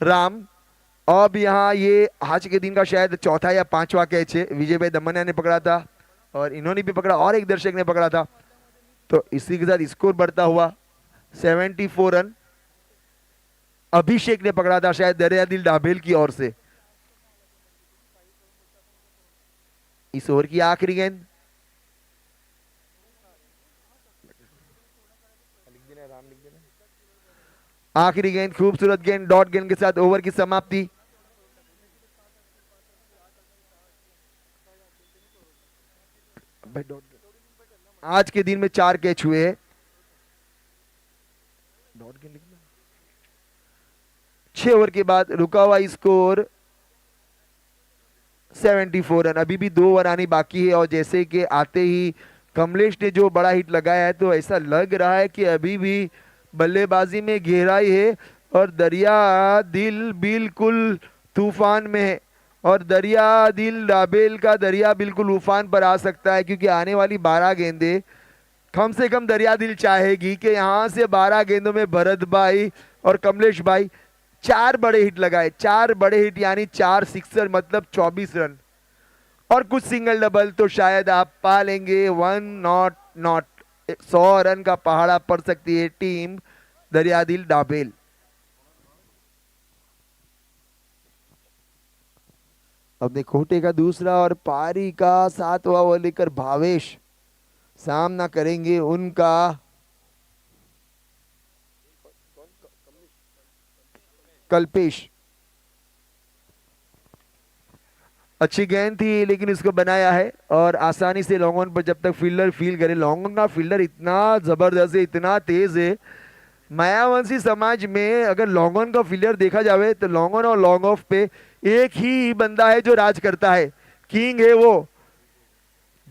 राम। अब यहाँ ये आज के दिन का शायद चौथा या पांचवा कैच है। विजय भाई दमनिया ने पकड़ा था और इन्होंने भी पकड़ा और एक दर्शक ने पकड़ा था। तो इसी के साथ स्कोर बढ़ता हुआ 74 रन अभिषेक ने पकड़ा था, शायद दरिया दिल डाबेल की ओर से। इस ओवर की आखिरी गेंद, आखिरी गेंद, खूबसूरत गेंद, डॉट गेंद के साथ ओवर की समाप्ति। आज के दिन में 4 कैच हुए हैं। 6 ओवर के बाद रुका हुआ स्कोर 74 रन। अभी भी 2 ओवर आनी बाकी है और जैसे कि आते ही कमलेश ने जो बड़ा हिट लगाया है तो ऐसा लग रहा है कि अभी भी बल्लेबाजी में गहराई है और दरिया दिल बिल्कुल तूफान में है। और दरिया दिल डाबेल का दरिया बिल्कुल उफान पर आ सकता है क्योंकि आने वाली 12 गेंदें कम से कम दरिया दिल चाहेगी कि यहां से 12 गेंदों में भरत भाई और कमलेश भाई 4 बड़े हिट लगाए। 4 बड़े हिट यानी 4 सिक्सर मतलब 24 रन और कुछ सिंगल डबल तो शायद आप पा लेंगे। 1 नॉट 100 रन का पहाड़ा पड़ सकती है टीम दरियादिल डाबेल। अपने खोटे का दूसरा और पारी का 7वां ओवर लेकर भावेश सामना करेंगे उनका कल्पेश। अच्छी गेंद थी लेकिन इसको बनाया है और आसानी से लॉन्ग ऑन पर जब तक फील्डर फील करे। लॉन्ग ऑन का फील्डर इतना जबरदस्त है, इतना तेज है। मायावंशी समाज में अगर लॉन्ग ऑन का फील्डर देखा जाए तो लॉन्ग ऑन और लॉन्ग ऑफ पे एक ही बंदा है जो राज करता है, किंग है वो।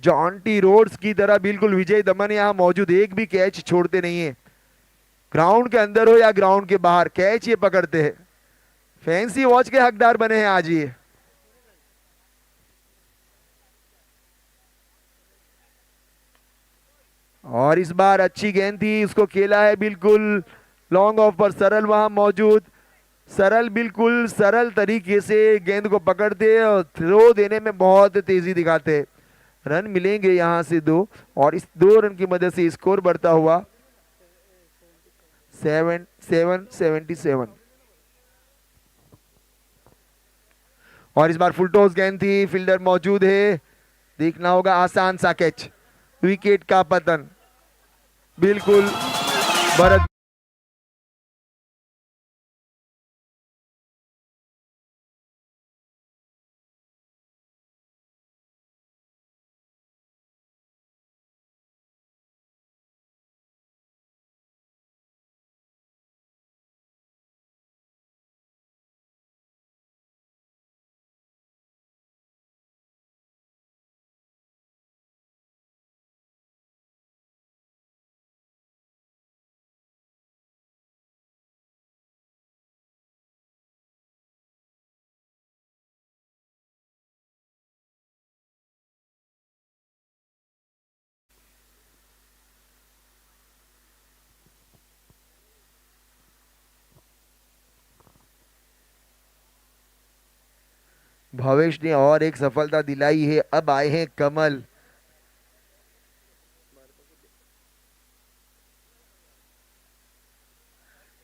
जॉन्टी रोड्स की तरह बिल्कुल विजय दमन यहाँ मौजूद, एक भी कैच छोड़ते नहीं है। ग्राउंड के अंदर हो या ग्राउंड के बाहर कैच ये पकड़ते हैं। फैंसी वॉच के हकदार बने हैं आज ये। और इस बार अच्छी गेंद थी, उसको खेला है बिल्कुल लॉन्ग ऑफ पर। सरल वहां मौजूद, सरल बिल्कुल सरल तरीके से गेंद को पकड़ते और थ्रो देने में बहुत तेजी दिखाते। रन मिलेंगे यहां से 2 और इस 2 रन की मदद से स्कोर बढ़ता हुआ 77। और इस बार फुल टॉस गेंद थी, फील्डर मौजूद है, देखना होगा आसान सा कैच, विकेट का पतन बिल्कुल भरत। भवेश ने और एक सफलता दिलाई है, अब आए हैं कमल।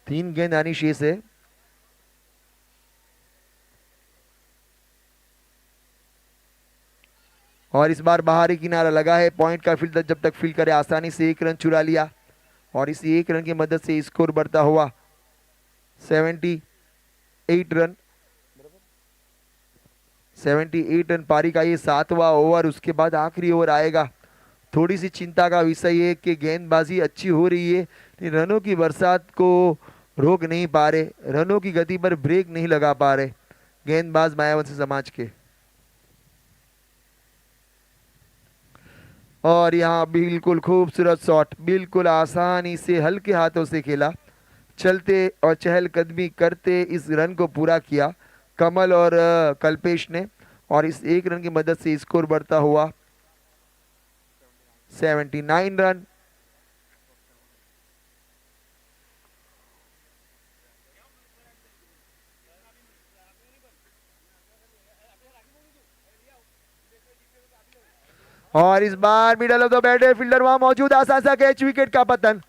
तीन गेंद आनी शेष है। और इस बार बाहरी किनारा लगा है, पॉइंट का फील्डर जब तक फील्ड करे आसानी से 1 रन चुरा लिया और इस 1 रन की मदद से स्कोर बढ़ता हुआ 78 रन। 78 रन पारी का ये 7वां ओवर, उसके बाद आखिरी ओवर आएगा। थोड़ी सी चिंता का विषय है कि गेंदबाजी अच्छी हो रही है लेकिन रनों की बरसात को रोक नहीं पा रहे, रनों की गति पर ब्रेक नहीं लगा पा रहे गेंदबाज मायावंशी समाज के। और यहाँ बिल्कुल खूबसूरत शॉट, बिल्कुल आसानी से हल्के हाथों से खेला, चलते और चहलकदमी करते इस रन को पूरा किया कमल और कल्पेश ने। और इस 1 रन की मदद से स्कोर बढ़ता हुआ 79 रन। और इस बार middle of the bat fielder वहां मौजूद, आसान सा कैच, विकेट का पतन।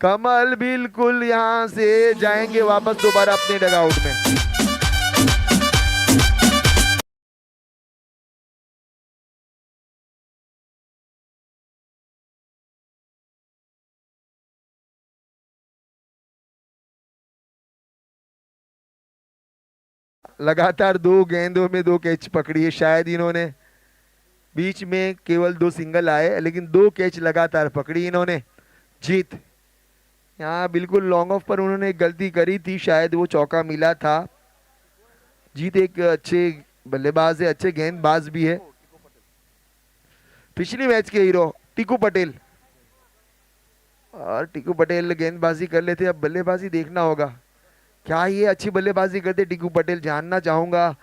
कमल बिल्कुल यहां से जाएंगे वापस दोबारा अपने डगआउट में। लगातार 2 गेंदों में 2 कैच पकड़ी है। शायद इन्होंने बीच में केवल 2 सिंगल आए, लेकिन 2 कैच लगातार पकड़ी इन्होंने। जीत यहाँ बिल्कुल लॉन्ग ऑफ पर उन्होंने एक गलती करी थी, शायद वो चौका मिला था। जीत एक अच्छे बल्लेबाज है, अच्छे गेंदबाज भी है। पिछली मैच के हीरो टीकू पटेल, और टीकू पटेल गेंदबाजी कर लेते, अब बल्लेबाजी देखना होगा। क्या ये अच्छी बल्लेबाजी करते टीकू पटेल? जानना चाहूंगा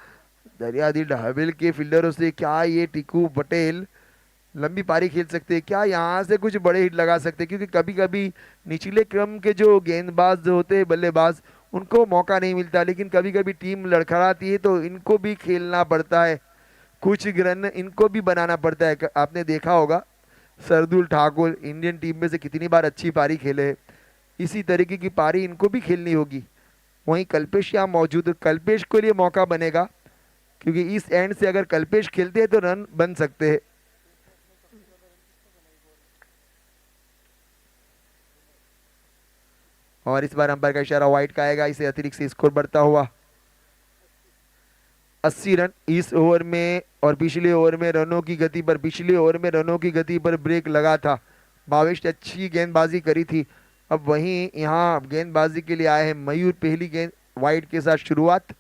दरियादिल ढाबेल के फील्डरों से, क्या ये टीकू पटेल लंबी पारी खेल सकते हैं? क्या यहाँ से कुछ बड़े हिट लगा सकते हैं? क्योंकि कभी कभी निचले क्रम के जो गेंदबाज जो होते हैं, बल्लेबाज, उनको मौका नहीं मिलता, लेकिन कभी कभी टीम लड़खड़ाती है तो इनको भी खेलना पड़ता है, कुछ रन इनको भी बनाना पड़ता है। आपने देखा होगा सरदुल ठाकुर इंडियन टीम में से कितनी बार अच्छी पारी खेले हैं, इसी तरीके की पारी इनको भी खेलनी होगी। वहीं कल्पेश यहाँ मौजूद, कल्पेश के लिए मौका बनेगा, क्योंकि इस एंड से अगर कल्पेश खेलते हैं तो रन बन सकते हैं। और इस बार अंपायर का इशारा वाइड का आएगा, इसे अतिरिक्त से स्कोर बढ़ता हुआ 80 रन इस ओवर में। और पिछले ओवर में रनों की गति पर, पिछले ओवर में रनों की गति पर ब्रेक लगा था। भावेश ने अच्छी गेंदबाजी करी थी। अब वहीं यहाँ गेंदबाजी के लिए आए हैं मयूर, पहली गेंद वाइड के साथ शुरुआत।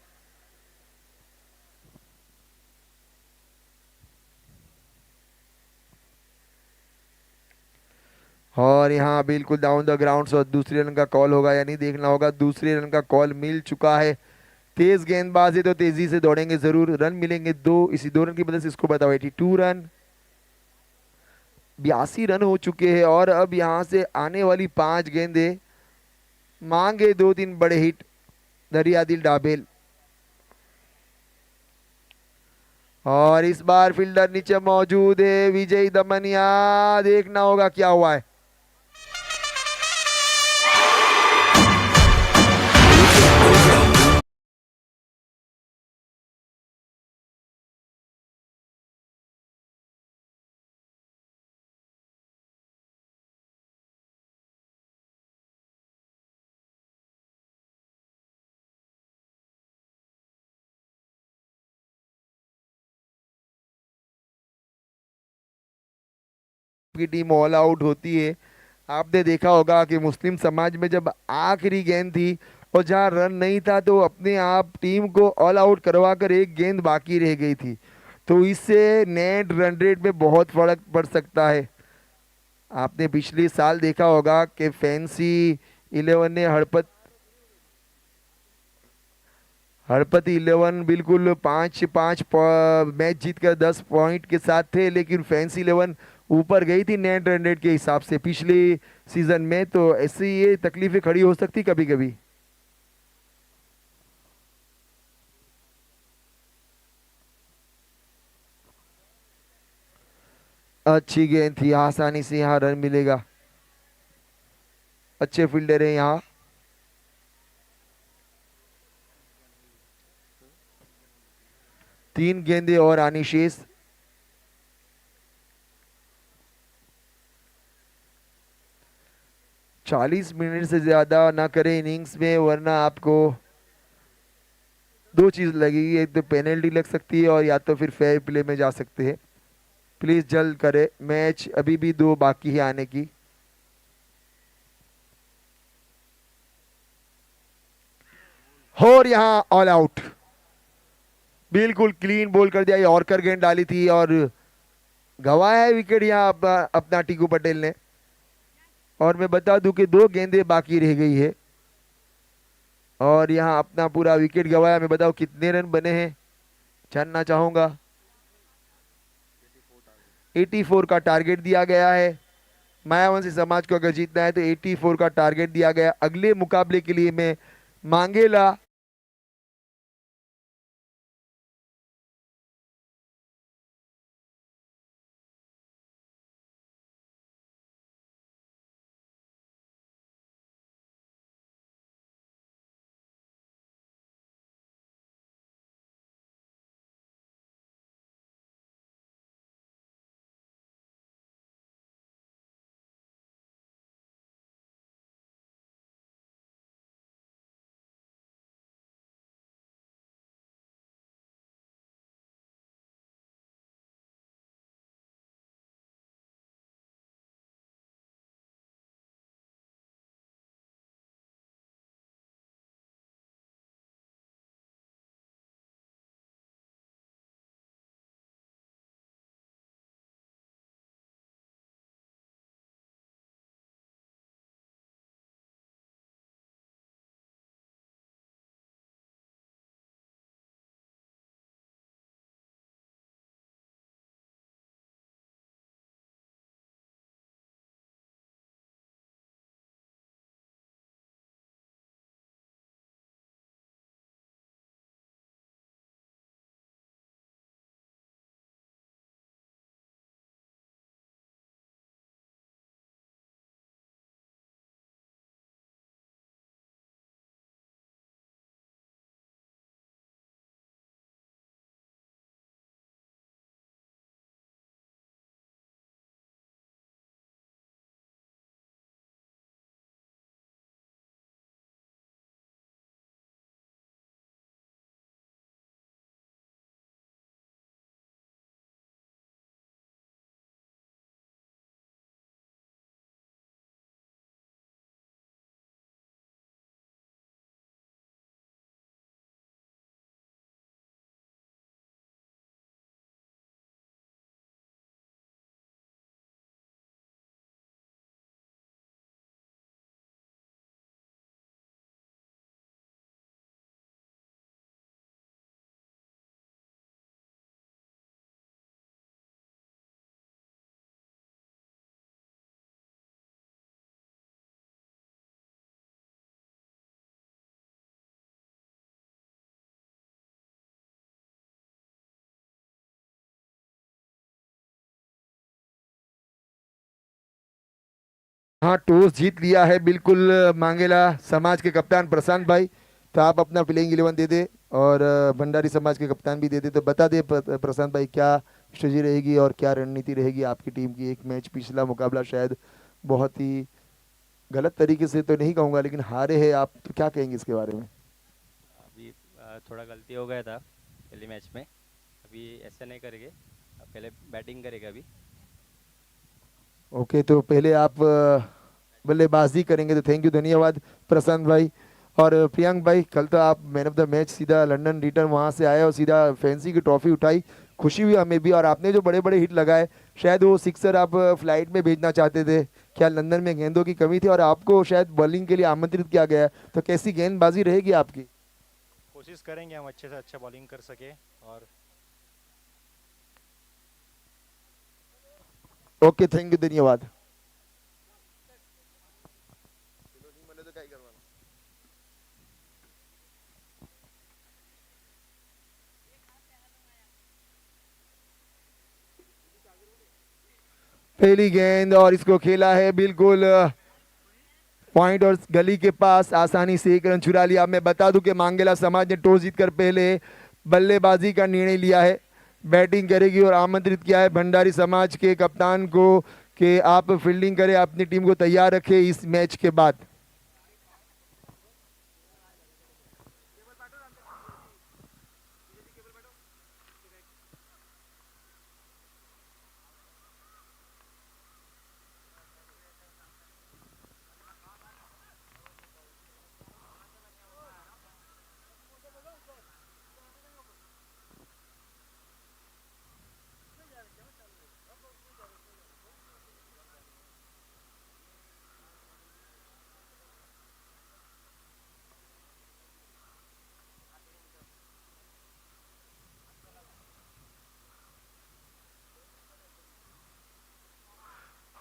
और यहाँ बिल्कुल डाउन द ग्राउंड, और दूसरे रन का कॉल होगा या नहीं देखना होगा। दूसरे रन का कॉल मिल चुका है। तेज गेंदबाज है तो तेजी से दौड़ेंगे जरूर, रन मिलेंगे 2, इसी 2 रन की मदद से इसको बताओ 82 रन। 82 रन हो चुके हैं, और अब यहां से आने वाली 5 गेंदें मांगे 2-3 बड़े हिट दरियादिल डाबेल। और इस बार फील्डर नीचे मौजूद है विजय दमनिया, देखना होगा क्या हुआ है। की टीम ऑल आउट होती है। आपने देखा होगा कि मुस्लिम समाज में जब आखिरी गेंद थी और जहां रन नहीं था, तो अपने आप टीम को ऑल आउट करवा कर एक गेंद बाकी रह गई थी। तो इससे नेट रन रेट में बहुत फर्क पड़ सकता है। आपने पिछले साल देखा होगा कि फैंसी 11 ने हड़पति 11 बिल्कुल 5-5 मैच जीतकर 10 पॉइंट के साथ थे, लेकिन फैंसी 11 ऊपर गई थी नेट रन रेट के हिसाब से पिछले सीजन में। तो ऐसी ये तकलीफें खड़ी हो सकती कभी कभी। अच्छी गेंद थी, आसानी से यहाँ रन मिलेगा। अच्छे फील्डर है यहाँ। तीन गेंदें और आनी शेष। 40 मिनट से ज्यादा ना करें इनिंग्स में, वरना आपको 2 चीज लगेगी, एक तो पेनल्टी लग सकती है और या तो फिर फेयर प्ले में जा सकते हैं। प्लीज जल्द करें, मैच अभी भी 2 बाकी है आने की। और यहाँ ऑल आउट, बिल्कुल क्लीन बॉल कर दिया। यॉर्कर गेंद डाली थी और गंवाया है विकेट यहाँ अपना टीकू पटेल ने। और मैं बता दूं कि 2 गेंदें बाकी रह गई है, और यहाँ अपना पूरा विकेट गंवाया। मैं बताऊं कितने रन बने हैं, जानना चाहूंगा। 84 का टारगेट दिया गया है। मायावंशी समाज को अगर जीतना है तो 84 का टारगेट दिया गया। अगले मुकाबले के लिए मैं मांगेला हाँ, टॉस जीत लिया है बिल्कुल मांगेला समाज के कप्तान प्रशांत भाई। तो आप अपना प्लेइंग 11 दे दे और भंडारी समाज के कप्तान भी दे दे। तो बता दे प्रशांत भाई, क्या स्ट्रेटजी रहेगी और क्या रणनीति रहेगी आपकी टीम की। एक मैच पिछला मुकाबला शायद बहुत ही गलत तरीके से तो नहीं कहूंगा, लेकिन हारे हैं आप, तो क्या कहेंगे इसके बारे में। अभी थोड़ा गलती हो गया था पहले मैच में। अभी ऐसा नहीं करेंगे, पहले बैटिंग करेगा अभी। ओके, तो पहले आप बल्लेबाजी करेंगे। तो थैंक यू, धन्यवाद प्रशांत भाई। और प्रियंक भाई, कल तो आप मैन ऑफ द मैच, सीधा लंदन रिटर्न वहां से आए और सीधा फैंसी की ट्रॉफी उठाई। खुशी हुई हमें भी। और आपने जो बड़े बड़े हिट लगाए, शायद वो सिक्सर आप फ्लाइट में भेजना चाहते थे। क्या लंदन में गेंदों की कमी थी और आपको शायद बॉलिंग के लिए आमंत्रित किया गया है। तो कैसी गेंदबाजी रहेगी आपकी। कोशिश करेंगे हम अच्छे से अच्छा बॉलिंग कर सके। और ओके, थैंक यू, धन्यवाद। पहली गेंद और इसको खेला है बिल्कुल पॉइंट और गली के पास, आसानी से एक रन चुरा लिया। मैं बता दूं कि मांगेला समाज ने टॉस जीतकर पहले बल्लेबाजी का निर्णय लिया है, बैटिंग करेगी। और आमंत्रित किया है भंडारी समाज के कप्तान को कि आप फील्डिंग करें, अपनी टीम को तैयार रखें इस मैच के बाद।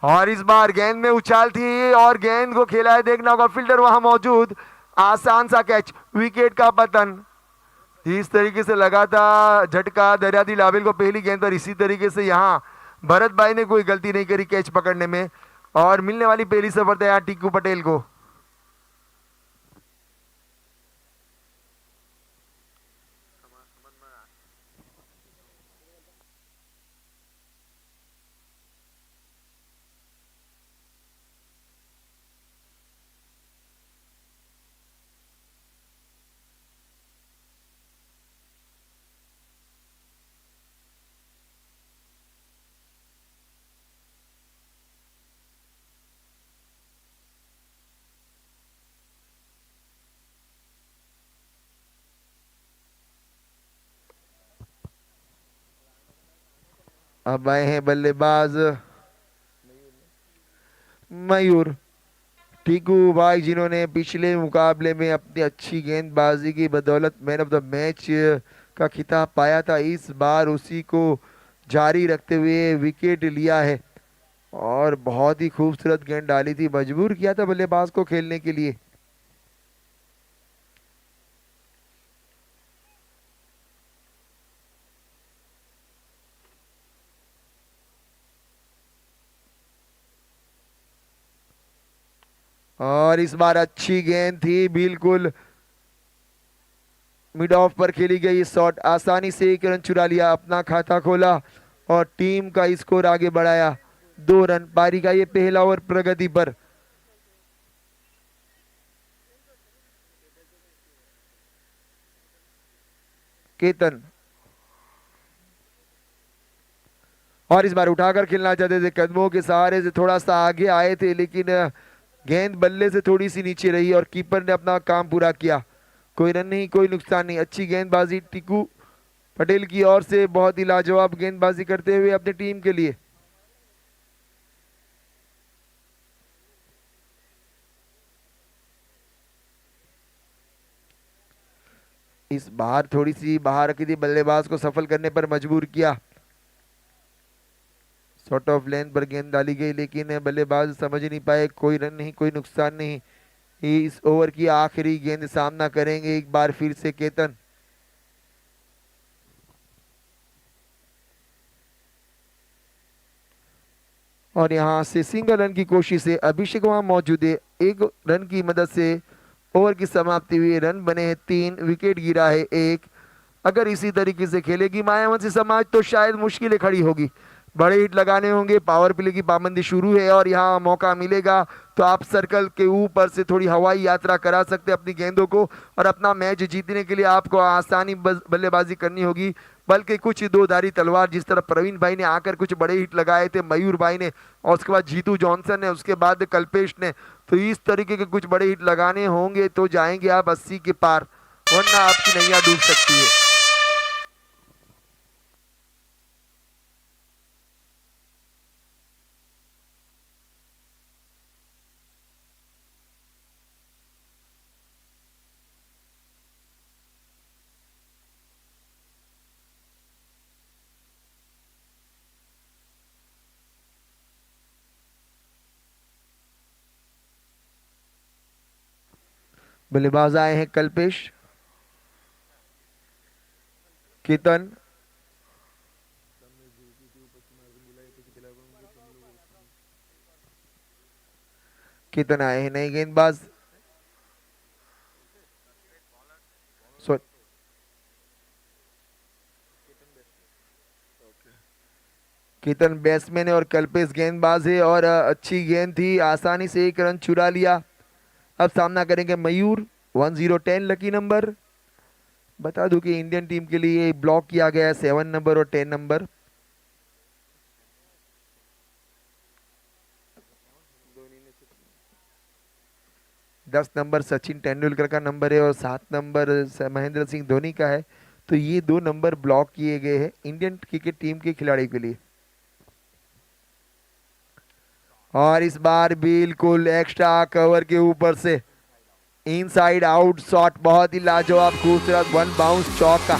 और इस बार गेंद में उछाल थी और गेंद को खेला है, देखना होगा फील्डर वहां मौजूद। आसान सा कैच, विकेट का पतन। इस तरीके से लगा था झटका दरियादी लाबिल को पहली गेंद पर। इसी तरीके से यहाँ भरत भाई ने कोई गलती नहीं करी कैच पकड़ने में, और मिलने वाली पहली सफलता यहाँ टिक्कू पटेल को। अब आए हैं बल्लेबाज मयूर टीकू भाई, जिन्होंने पिछले मुकाबले में अपनी अच्छी गेंदबाजी की बदौलत मैन ऑफ द मैच का खिताब पाया था। इस बार उसी को जारी रखते हुए विकेट लिया है और बहुत ही खूबसूरत गेंद डाली थी, मजबूर किया था बल्लेबाज को खेलने के लिए। और इस बार अच्छी गेंद थी, बिल्कुल मिड ऑफ पर खेली गई शॉट, आसानी से एक रन चुरा लिया, अपना खाता खोला और टीम का स्कोर आगे बढ़ाया। 2 रन पारी का ये पहला ओवर प्रगति पर। केतन, और इस बार उठाकर खेलना चाहते थे, कदमों के सहारे से थोड़ा सा आगे आए थे, लेकिन गेंद बल्ले से थोड़ी सी नीचे रही और कीपर ने अपना काम पूरा किया। कोई रन नहीं, कोई नुकसान नहीं। अच्छी गेंदबाजी टिकू पटेल की ओर से, बहुत ही लाजवाब गेंदबाजी करते हुए अपनी टीम के लिए। इस बार थोड़ी सी बाहर रखी थी, बल्लेबाज को सफल करने पर मजबूर किया। शॉर्ट ऑफ लेंथ पर गेंद डाली गई, लेकिन बल्लेबाज समझ नहीं पाए। कोई रन नहीं, कोई नुकसान नहीं। इस ओवर की आखिरी गेंद सामना करेंगे एक बार फिर से केतन। और यहाँ से सिंगल रन की कोशिश है, अभिषेक वहां मौजूद है, 1 रन की मदद से ओवर की समाप्ति हुई, रन बने हैं 3, विकेट गिरा है 1। अगर इसी तरीके से खेलेगी मायावंशी समाज तो शायद मुश्किलें खड़ी होगी, बड़े हिट लगाने होंगे, पावर प्ले की पाबंदी शुरू है और यहाँ मौका मिलेगा तो आप सर्कल के ऊपर से थोड़ी हवाई यात्रा करा सकते हैं अपनी गेंदों को, और अपना मैच जीतने के लिए आपको आसानी बल्लेबाजी करनी होगी, बल्कि कुछ दो धारी तलवार, जिस तरह प्रवीण भाई ने आकर कुछ बड़े हिट लगाए थे, मयूर भाई ने, और उसके बाद जीतू जॉनसन ने, उसके बाद कल्पेश ने, तो इस तरीके के कुछ बड़े हिट लगाने होंगे तो जाएंगे आप 80 के पार, वरना आपकी नैया डूब सकती है। बल्लेबाज आए हैं कल्पेश, केतन, केतन आए हैं नए गेंदबाज, केतन बैट्समैन है और कल्पेश गेंदबाज है, और अच्छी गेंद थी, आसानी से 1 रन चुरा लिया। अब सामना करेंगे मयूर, 1010 लकी नंबर। बता दूं कि इंडियन टीम के लिए ब्लॉक किया गया है 7 नंबर और 10 नंबर। दस नंबर सचिन तेंदुलकर का नंबर है और 7 नंबर महेंद्र सिंह धोनी का है, तो ये 2 नंबर ब्लॉक किए गए हैं इंडियन क्रिकेट टीम के खिलाड़ी के लिए। और इस बार बिल्कुल एक्स्ट्रा कवर के ऊपर से इनसाइड आउट शॉट, बहुत ही लाजवाब खूबसूरत 1 बाउंस चौका।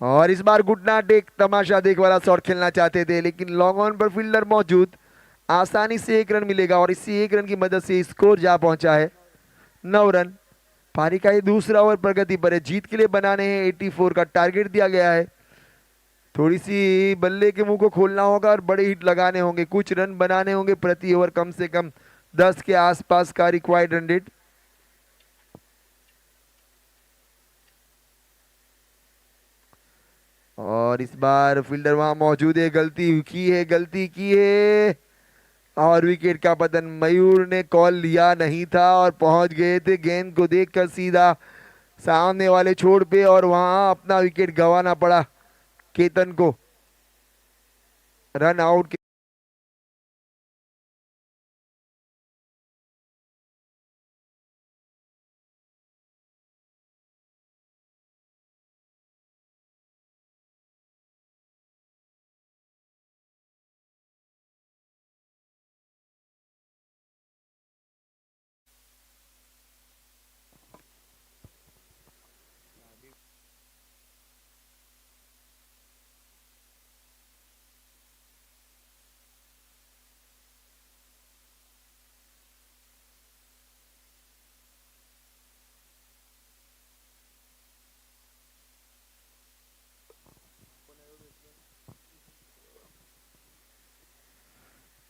और इस बार गुडना टेक तमाशा देख वाला शॉट खेलना चाहते थे, लेकिन लॉन्ग ऑन पर फील्डर मौजूद, आसानी से 1 रन मिलेगा और इसी 1 रन की मदद से स्कोर जा पहुंचा है 9 रन। पारी का ये दूसरा ओवर प्रगति पर है, जीत के लिए बनाने हैं 84 का टारगेट दिया गया है। थोड़ी सी बल्ले के मुंह को खोलना होगा और बड़े हिट लगाने होंगे, कुछ रन बनाने होंगे प्रति ओवर, कम से कम 10 के आसपास का रिक्वायर्ड रन रेट। और इस बार फील्डर वहां मौजूद है, गलती की है और विकेट का पतन। मयूर ने कॉल लिया नहीं था और पहुंच गए थे गेंद को देखकर सीधा सामने वाले छोर पे, और वहां अपना विकेट गंवाना पड़ा केतन को। रन आउट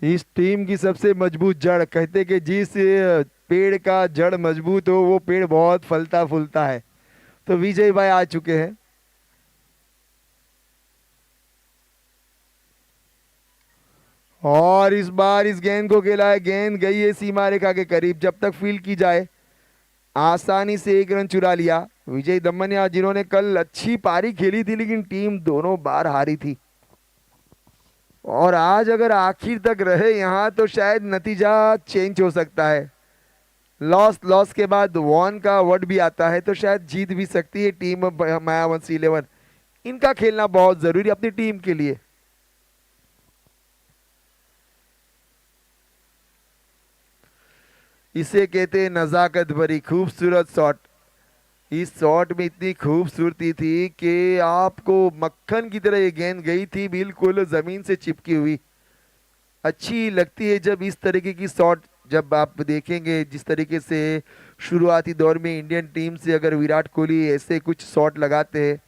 इस टीम की सबसे मजबूत जड़, कहते कि जिस पेड़ का जड़ मजबूत हो वो पेड़ बहुत फलता फूलता है। तो विजय भाई आ चुके हैं, और इस बार इस गेंद को खेला है, गेंद गई है सीमा रेखा के करीब, जब तक फील्ड की जाए। आसानी से 1 रन चुरा लिया विजय दमनिया, जिन्होंने कल अच्छी पारी खेली थी लेकिन टीम दोनों बार हारी थी, और आज अगर आखिर तक रहे यहां तो शायद नतीजा चेंज हो सकता है। लॉस के बाद वॉन का वर्ड भी आता है, तो शायद जीत भी सकती है टीम मायावंशी 11। इनका खेलना बहुत जरूरी अपनी टीम के लिए। इसे कहते हैं नजाकत भरी खूबसूरत शॉट। इस शॉट में इतनी खूबसूरती थी कि आपको मक्खन की तरह ये गेंद गई थी, बिल्कुल जमीन से चिपकी हुई। अच्छी लगती है जब इस तरीके की शॉट जब आप देखेंगे, जिस तरीके से शुरुआती दौर में इंडियन टीम से अगर विराट कोहली ऐसे कुछ शॉट लगाते हैं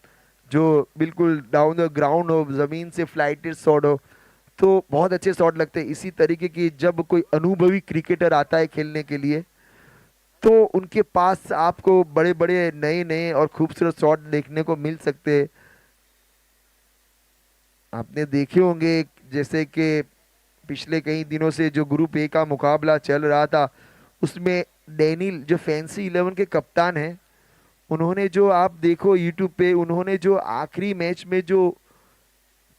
जो बिल्कुल डाउन द ग्राउंड हो, जमीन से फ्लाइटेड शॉट हो, तो बहुत अच्छे शॉट लगते हैं। इसी तरीके की जब कोई अनुभवी क्रिकेटर आता है खेलने के लिए, तो उनके पास आपको बड़े बड़े नए नए और खूबसूरत शॉट देखने को मिल सकते हैं। आपने देखे होंगे जैसे कि पिछले कई दिनों से जो ग्रुप ए का मुकाबला चल रहा था, उसमें डेनिल जो फैंसी 11 के कप्तान हैं, उन्होंने जो आप देखो यूट्यूब पे, उन्होंने जो आखिरी मैच में जो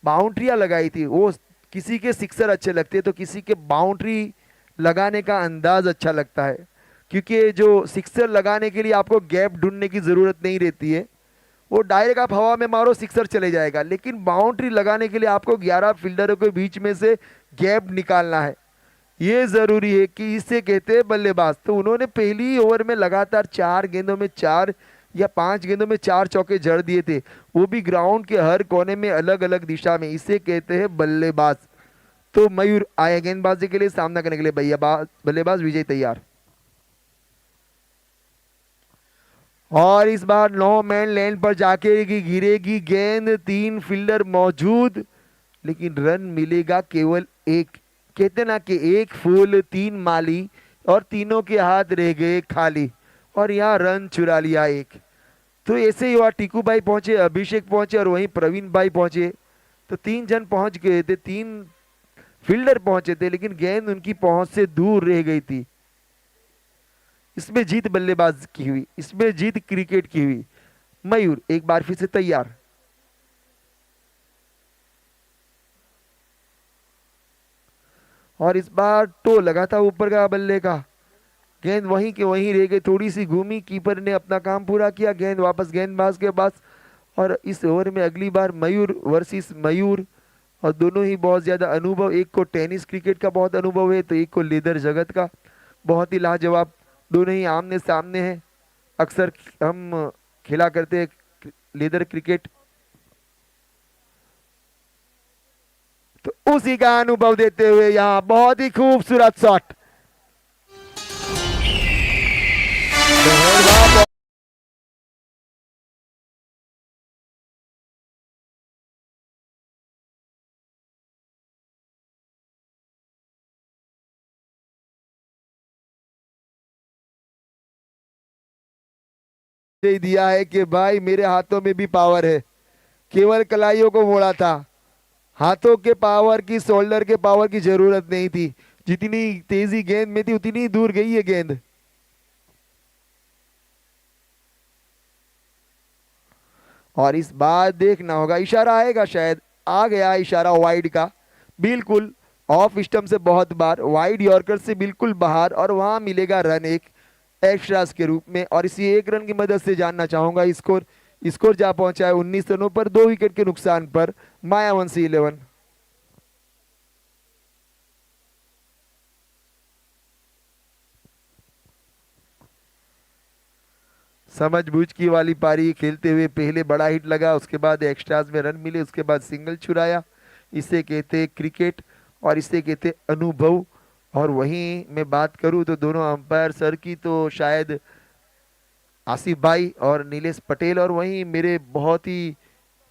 बाउंड्रियां लगाई थी, वो किसी के सिक्सर अच्छे लगते हैं तो किसी के बाउंड्री लगाने का अंदाज अच्छा लगता है। क्योंकि जो सिक्सर लगाने के लिए आपको गैप ढूंढने की जरूरत नहीं रहती है, वो डायरेक्ट आप हवा में मारो सिक्सर चले जाएगा। लेकिन बाउंड्री लगाने के लिए आपको 11 फील्डरों के बीच में से गैप निकालना है, ये जरूरी है कि इसे कहते हैं बल्लेबाज। तो उन्होंने पहली ओवर में लगातार 4 गेंदों में 4 या 5 गेंदों में 4 चौके जड़ दिए थे, वो भी ग्राउंड के हर कोने में अलग अलग दिशा में। इसे कहते हैं बल्लेबाज। तो मयूर आया गेंदबाजी के लिए, सामना करने के लिए बल्लेबाज विजय तैयार। और इस बार 9 मैन लैंड पर जाके गिरेगी गेंद, 3 फील्डर मौजूद, लेकिन रन मिलेगा केवल एक। कहते ना कि एक फूल 3 माली, और तीनों के हाथ रह गए खाली, और यहाँ रन चुरा लिया एक। तो ऐसे ही वहाँ टीकू भाई पहुंचे, अभिषेक पहुंचे और वहीं प्रवीण भाई पहुंचे। तो 3 जन पहुंच गए थे, 3 फील्डर पहुंचे थे, लेकिन गेंद उनकी पहुंच से दूर रह गई थी। इसमें जीत बल्लेबाज की हुई, इसमें जीत क्रिकेट की हुई। मयूर एक बार फिर से तैयार। और इस बार टो लगा था ऊपर का बल्ले का, गेंद वहीं के वहीं रह गई, थोड़ी सी घूमी, कीपर ने अपना काम पूरा किया, गेंद वापस गेंदबाज के पास। और इस ओवर में अगली बार मयूर वर्सेस मयूर, और दोनों ही बहुत ज्यादा अनुभव, एक को टेनिस क्रिकेट का बहुत अनुभव है तो एक को लेदर जगत का। बहुत ही लाजवाब, दोनों ही आमने सामने हैं। अक्सर हम खेला करते हैं लेदर क्रिकेट, तो उसी का अनुभव देते हुए यहाँ बहुत ही खूबसूरत शॉट। दिया है कि भाई मेरे हाथों में भी पावर है, केवल कलाइयों को मोड़ा था, हाथों के पावर की, शोल्डर के पावर की जरूरत नहीं थी। जितनी तेजी गेंद में थी उतनी दूर गई है गेंद। और इस बार देखना होगा, इशारा आएगा, शायद आ गया इशारा वाइड का, बिल्कुल ऑफ स्टंप से बहुत बार, वाइड यॉर्कर से बिल्कुल बाहर, और वहां मिलेगा रन एक एक्स्ट्रास के रूप में। और इसी एक रन की मदद से जानना चाहूंगा स्कोर। स्कोर जा पहुंचा है 19 रनों पर, 2 विकेट के नुकसान पर, मायावंशी 11। समझबूझ की वाली पारी खेलते हुए पहले बड़ा हिट लगा, उसके बाद एक्स्ट्रास में रन मिले, उसके बाद सिंगल छुड़ाया। इसे कहते क्रिकेट और इसे कहते अनुभव। और वहीं मैं बात करूं तो दोनों अंपायर सर की, तो शायद आसिफ भाई और नीलेश पटेल, और वहीं मेरे बहुत ही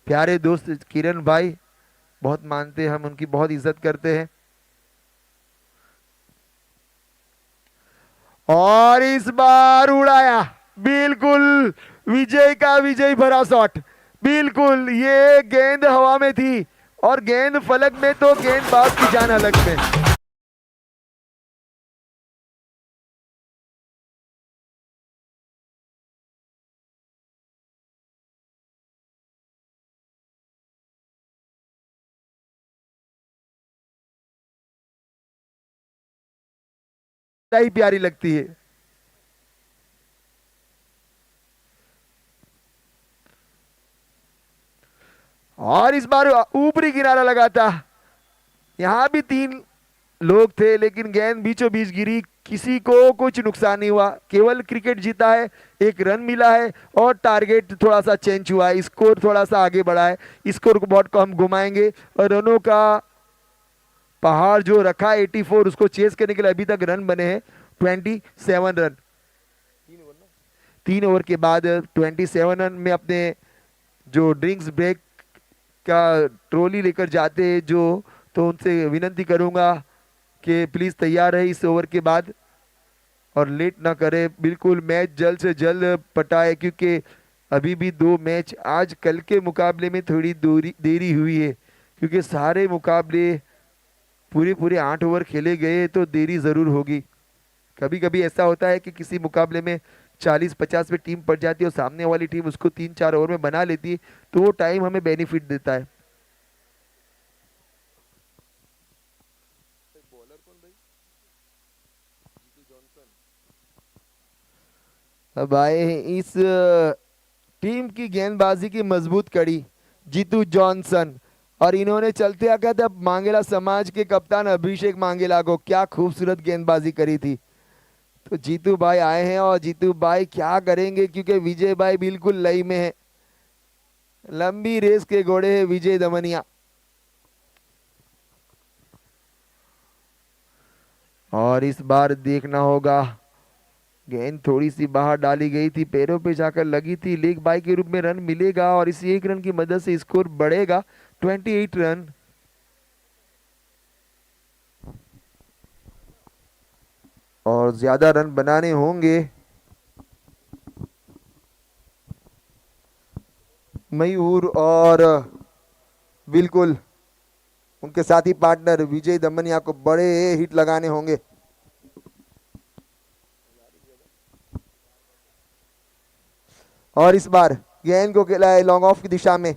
प्यारे दोस्त किरण भाई, बहुत मानते हैं हम, उनकी बहुत इज्जत करते हैं। और इस बार उड़ाया, बिल्कुल विजय का विजय भरा शॉट, बिल्कुल ये गेंद हवा में थी और गेंद फलक में, तो गेंदबाज की जान अलग में। ही प्यारी लगती है। और इस बार ऊपरी किनारा लगा था, यहां भी 3 लोग थे, लेकिन गेंद बीचों बीच गिरी, किसी को कुछ नुकसान नहीं हुआ, केवल क्रिकेट जीता है, एक रन मिला है और टारगेट थोड़ा सा चेंज हुआ है, स्कोर थोड़ा सा आगे बढ़ा है। स्कोर को बहुत कम घुमाएंगे और रनों का पहाड़ जो रखा है 84, उसको चेस करने के लिए अभी तक रन बने हैं 27 रन। 3 ओवर के बाद 27 रन में अपने जो ड्रिंक्स ब्रेक का ट्रॉली लेकर जाते हैं जो, तो उनसे विनती करूंगा कि प्लीज तैयार रहे इस ओवर के बाद और लेट ना करे, बिल्कुल मैच जल्द से जल्द पटाए, क्योंकि अभी भी 2 मैच आज कल के मुकाबले में थोड़ी देरी हुई है, क्योंकि सारे मुकाबले पूरे 8 ओवर खेले गए तो देरी जरूर होगी। कभी कभी ऐसा होता है कि किसी मुकाबले में 40-50 पे टीम पड़ जाती है और सामने वाली टीम उसको 3-4 ओवर में बना लेती है, तो वो टाइम हमें बेनिफिट देता है। अब आए हैं इस टीम की गेंदबाजी की मजबूत कड़ी, जीतू जॉनसन, और इन्होंने चलते आकर था मांगेला समाज के कप्तान अभिषेक मांगेला को, क्या खूबसूरत गेंदबाजी करी थी। तो जीतू भाई आए हैं और जीतू भाई क्या करेंगे, क्योंकि विजय भाई बिल्कुल लई में है। लंबी रेस के घोड़े हैं विजय दमनिया। और इस बार देखना होगा, गेंद थोड़ी सी बाहर डाली गई थी, पैरों पे जाकर लगी थी, लेग बाई के रूप में रन मिलेगा और इसी 1 रन की मदद से स्कोर बढ़ेगा 28 रन। और ज्यादा रन बनाने होंगे। मयूर और बिल्कुल उनके साथी पार्टनर विजय दमनिया को बड़े हिट लगाने होंगे। और इस बार गेंद को खेला है लॉन्ग ऑफ की दिशा में,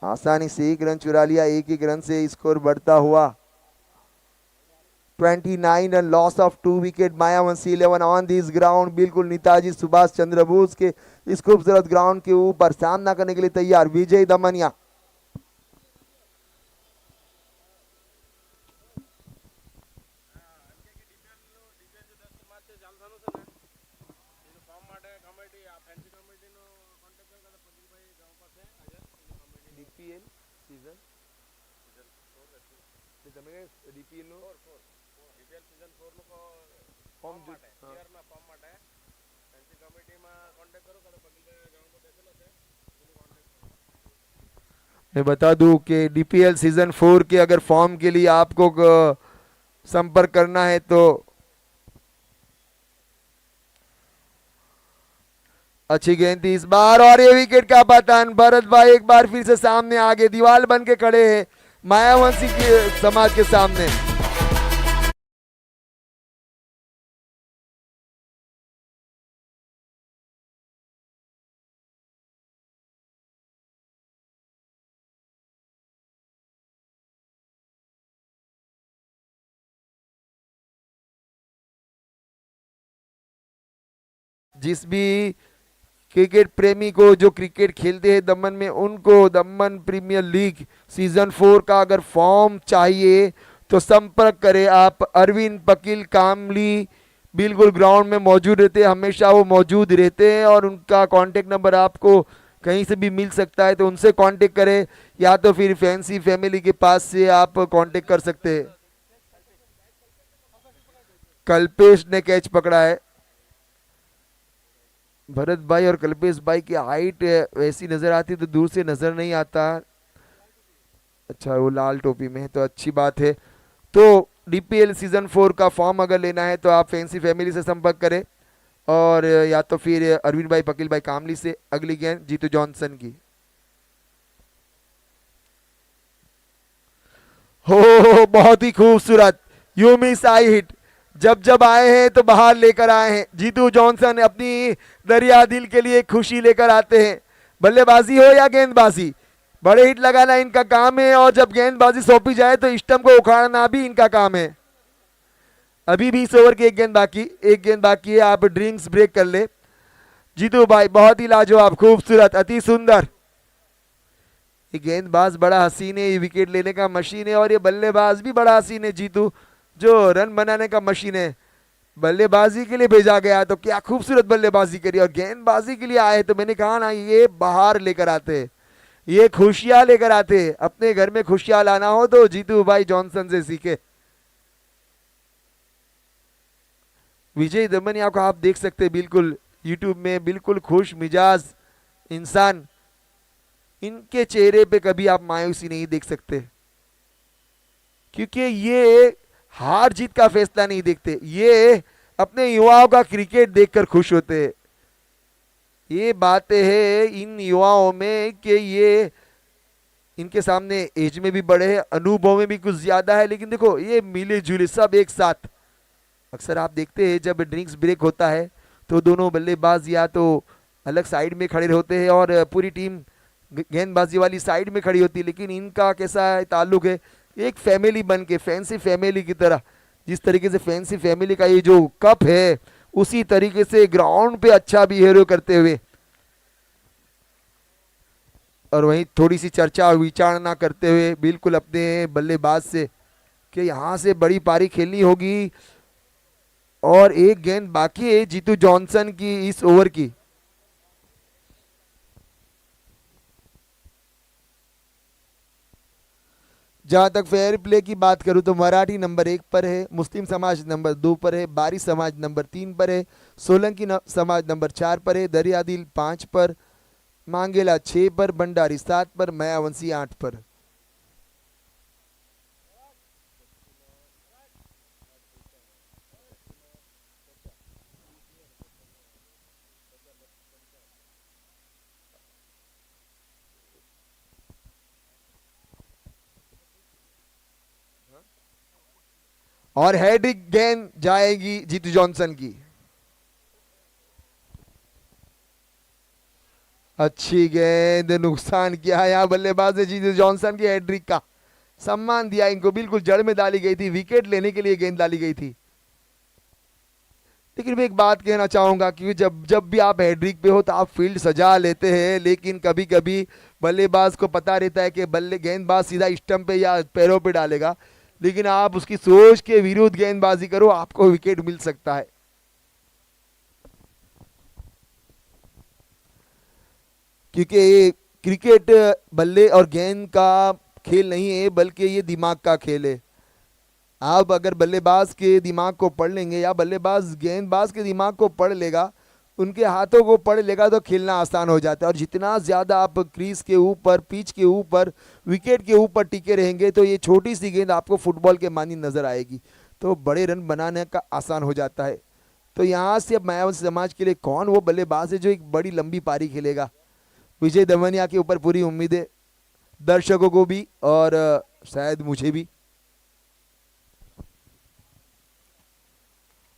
आसानी से 1 रन चुरा लिया, 1 रन से स्कोर बढ़ता हुआ 29 run, loss of 2 wicket. Mayavanshi 11 on this ground, बिल्कुल नेताजी सुभाष चंद्र बोस के इस खूबसूरत ग्राउंड के ऊपर सामना करने के लिए तैयार विजय दमनिया। मैं बता दूं कि डीपीएल सीजन 4 के अगर फॉर्म के लिए आपको संपर्क करना है तो अच्छी गेंद थी इस बार और ये विकेट का पतन। भरत भाई एक बार फिर से सामने आगे दीवार बन के खड़े हैं मायावंशी के समाज के सामने। जिस भी क्रिकेट प्रेमी को जो क्रिकेट खेलते हैं दमन में, उनको दमन प्रीमियर लीग सीजन 4 का अगर फॉर्म चाहिए तो संपर्क करें आप। अरविंद पकील कामली बिल्कुल ग्राउंड में मौजूद रहते हैं, हमेशा वो मौजूद रहते हैं और उनका कांटेक्ट नंबर आपको कहीं से भी मिल सकता है, तो उनसे कांटेक्ट करें या तो फिर फैंसी फैमिली के पास से आप कांटेक्ट कर सकते हैं। कल्पेश ने कैच पकड़ा है। भरत भाई और कल्पेश भाई की हाइट वैसी नजर आती तो दूर से नजर नहीं आता। अच्छा वो लाल टोपी में है तो अच्छी बात है। तो डीपीएल सीजन 4 का फॉर्म अगर लेना है तो आप फैंसी फैमिली से संपर्क करें और या तो फिर अरविंद भाई पकील भाई कामली से। अगली गेंद जीतू जॉनसन की। हो बहुत ही खूबसूरत यू मिस आई हिट, जब जब आए हैं तो बाहर लेकर आए हैं। जीतू जॉनसन अपनी दरिया दिल के लिए खुशी लेकर आते हैं। बल्लेबाजी हो या गेंदबाजी, बड़े हिट लगाना इनका काम है और जब गेंदबाजी सौंपी जाए तो स्टंप को उखाड़ना भी इनका काम है। अभी भी इस ओवर की एक गेंद बाकी है, आप ड्रिंक्स ब्रेक कर ले। जीतू भाई बहुत ही लाजवाब, खूबसूरत, अति सुंदर। ये गेंदबाज बड़ा हसीन है, ये विकेट लेने का मशीन है और ये बल्लेबाज भी बड़ा हसीन है जीतू जो रन बनाने का मशीन है, बल्लेबाजी के लिए भेजा गया तो क्या खूबसूरत बल्लेबाजी करी, और गेंदबाजी के लिए आए तो मैंने कहा ना ये बाहर लेकर आते, ये खुशियां लेकर आते। अपने घर में खुशियां लाना हो तो जीतू भाई जॉनसन से सीखे। विजय दमनिया को आप देख सकते हैं बिल्कुल यूट्यूब में, बिल्कुल खुश मिजाज इंसान। इनके चेहरे पे कभी आप मायूसी नहीं देख सकते, क्योंकि ये हार जीत का फैसला नहीं देखते, ये अपने युवाओं का क्रिकेट देखकर खुश होते हैं। ये बातें हैं इन युवाओं में कि ये इनके सामने एज में भी बड़े हैं, अनुभव में भी कुछ ज्यादा है, लेकिन देखो ये मिले जुले सब एक साथ। अक्सर आप देखते हैं जब ड्रिंक्स ब्रेक होता है तो दोनों बल्लेबाज या तो अलग साइड में खड़े होते हैं और पूरी टीम गेंदबाजी वाली साइड में खड़ी होती है, लेकिन इनका कैसा है ताल्लुक है, एक फैमिली बन के, फैंसी फैमिली की तरह। जिस तरीके से फैंसी फैमिली का ये जो कप है उसी तरीके से ग्राउंड पे अच्छा बिहेव करते हुए, और वहीं थोड़ी सी चर्चा विचारणा करते हुए बिल्कुल अपने बल्लेबाज से कि यहां से बड़ी पारी खेलनी होगी और एक गेंद बाकी है जीतू जॉनसन की इस ओवर की। जहां तक फेयर प्ले की बात करूं तो मराठी नंबर 1 पर है, मुस्लिम समाज नंबर 2 पर है, बारी समाज नंबर 3 पर है, सोलंकी समाज नंबर 4 पर है, दरियादिल 5 पर, मांगेला 6 पर, भंडारी 7 पर, मायावंशी 8 पर। और हैड्रिक गेंद जाएगी जीतू जॉनसन की। अच्छी गेंद, नुकसान किया यहाँ बल्लेबाज ने जीतू जॉनसन की, हैड्रिक का सम्मान दिया इनको, बिल्कुल जड़ में डाली गई थी, विकेट लेने के लिए गेंद डाली गई थी। लेकिन मैं एक बात कहना चाहूंगा कि जब जब भी आप हैड्रिक पे हो तो आप फील्ड सजा लेते हैं, लेकिन कभी कभी बल्लेबाज को पता रहता है कि बल्ले गेंदबाज सीधा स्टंप पे या पैरों पे डालेगा, लेकिन आप उसकी सोच के विरुद्ध गेंदबाजी करो, आपको विकेट मिल सकता है। क्योंकि ये क्रिकेट बल्ले और गेंद का खेल नहीं है, बल्कि ये दिमाग का खेल है। आप अगर बल्लेबाज के दिमाग को पढ़ लेंगे या बल्लेबाज गेंदबाज के दिमाग को पढ़ लेगा, उनके हाथों को पढ़ लेगा तो खेलना आसान हो जाता है। और जितना ज़्यादा आप क्रीज के ऊपर, पिच के ऊपर, विकेट के ऊपर टिके रहेंगे तो ये छोटी सी गेंद आपको फुटबॉल के मानी नजर आएगी, तो बड़े रन बनाने का आसान हो जाता है। तो यहाँ से अब मायावती समाज के लिए कौन वो बल्लेबाज है जो एक बड़ी लंबी पारी खेलेगा। विजय दमनिया के ऊपर पूरी उम्मीद है, दर्शकों को भी और शायद मुझे भी।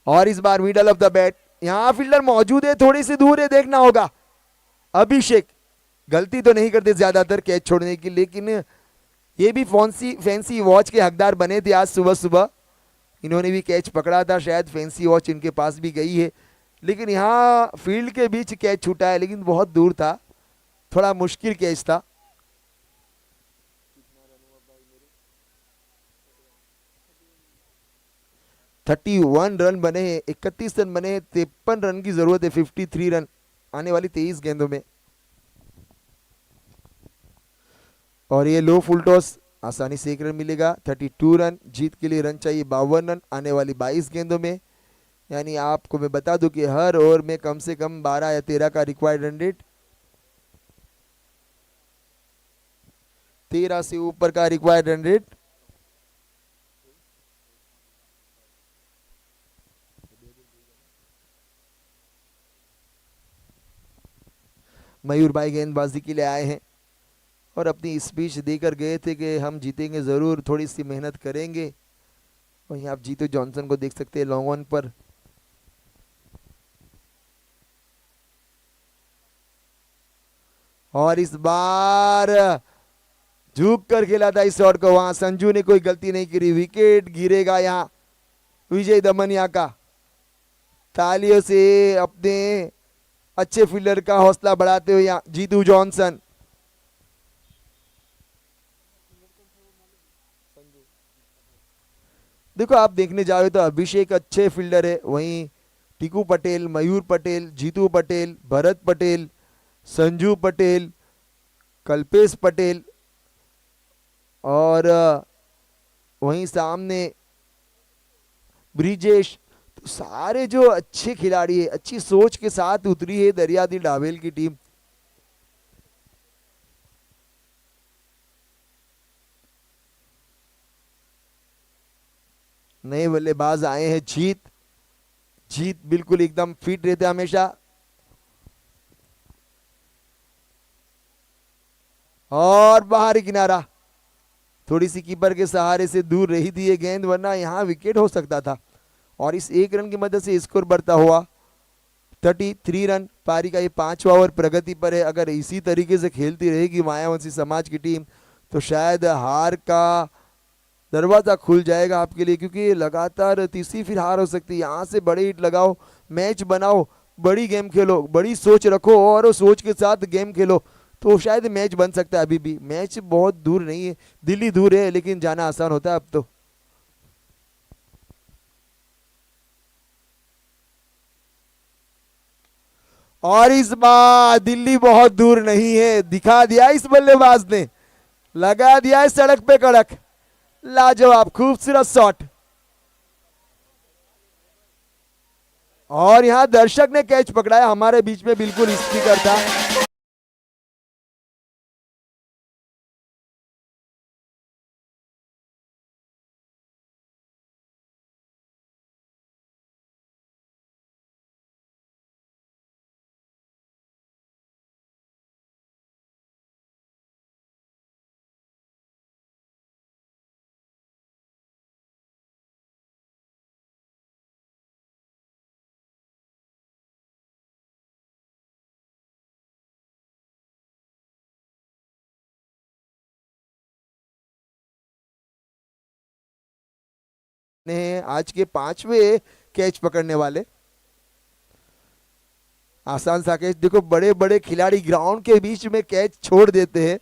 और इस बार मिडल ऑफ द बैट, यहां फील्डर मौजूद है, थोड़ी सी दूर है, देखना होगा। अभिषेक गलती तो नहीं करते ज्यादातर कैच छोड़ने की, लेकिन ये भी फैंसी वॉच के हकदार बने थे आज सुबह सुबह। इन्होंने भी कैच पकड़ा था, शायद फैंसी वॉच इनके पास भी गई है, लेकिन यहाँ फील्ड के बीच कैच छूटा है, लेकिन बहुत दूर था, थोड़ा मुश्किल कैच था। थर्टी 31 रन बने हैं, 31 रन बने हैं, 53 रन की जरूरत है, 53 रन आने वाली 23 गेंदों में। और ये लो फुल टॉस आसानी से 1 रन मिलेगा। 32 रन, जीत के लिए रन चाहिए 52 रन आने वाली 22 गेंदों में। यानी आपको मैं बता दूं कि हर ओवर में कम से कम 12 या 13 का रिक्वायर्ड रन रेट, 13 से ऊपर का रिक्वायर्ड रन रेट। मयूर भाई गेंदबाजी के लिए आए हैं और अपनी स्पीच देकर गए थे कि हम जीतेंगे जरूर, थोड़ी सी मेहनत करेंगे। वहीं आप जीतू जॉनसन को देख सकते हैं लॉन्ग ऑन पर। और इस बार झुक कर खेला था इस शॉट को, वहां संजू ने कोई गलती नहीं करी, विकेट गिरेगा यहां विजय दमनिया का। तालियों से अपने अच्छे फील्डर का हौसला बढ़ाते हुए यहां जीतू जॉनसन। देखो आप देखने जाओ तो अभिषेक अच्छे फील्डर है, वहीं टीकू पटेल, मयूर पटेल, जीतू पटेल, भरत पटेल, संजू पटेल, कल्पेश पटेल, और वहीं सामने ब्रिजेश। तो सारे जो अच्छे खिलाड़ी है, अच्छी सोच के साथ उतरी है दरियादिल डावेल की टीम। नए बल्लेबाज आए हैं, जीत। जीत बिल्कुल एकदम फिट रहते हमेशा। और बाहरी किनारा, थोड़ी सी कीपर के सहारे से दूर रही थी ये गेंद, वरना यहां विकेट हो सकता था। और इस एक रन की मदद से स्कोर बढ़ता हुआ 33 रन। पारी का ये 5वां ओवर प्रगति पर है। अगर इसी तरीके से खेलती रहेगी मायावंशी समाज की टीम तो शायद हार का दरवाजा खुल जाएगा आपके लिए, क्योंकि लगातार तीसरी फिर हार हो सकती है। यहाँ से बड़े हिट लगाओ, मैच बनाओ, बड़ी गेम खेलो, बड़ी सोच रखो और उस सोच के साथ गेम खेलो तो शायद मैच बन सकता है। अभी भी मैच बहुत दूर नहीं है, दिल्ली दूर है, लेकिन जाना आसान होता है अब तो। और इस बार दिल्ली बहुत दूर नहीं है, दिखा दिया इस बल्लेबाज ने, लगा दिया है सड़क पे कड़क। लाजवाब खूबसूरत शॉट। और यहां दर्शक ने कैच पकड़ाया, हमारे बीच में बिल्कुल स्पीकर था। ने आज के 5वें कैच पकड़ने वाले आसान सा कैच। देखो बड़े बड़े खिलाड़ी ग्राउंड के बीच में कैच छोड़ देते हैं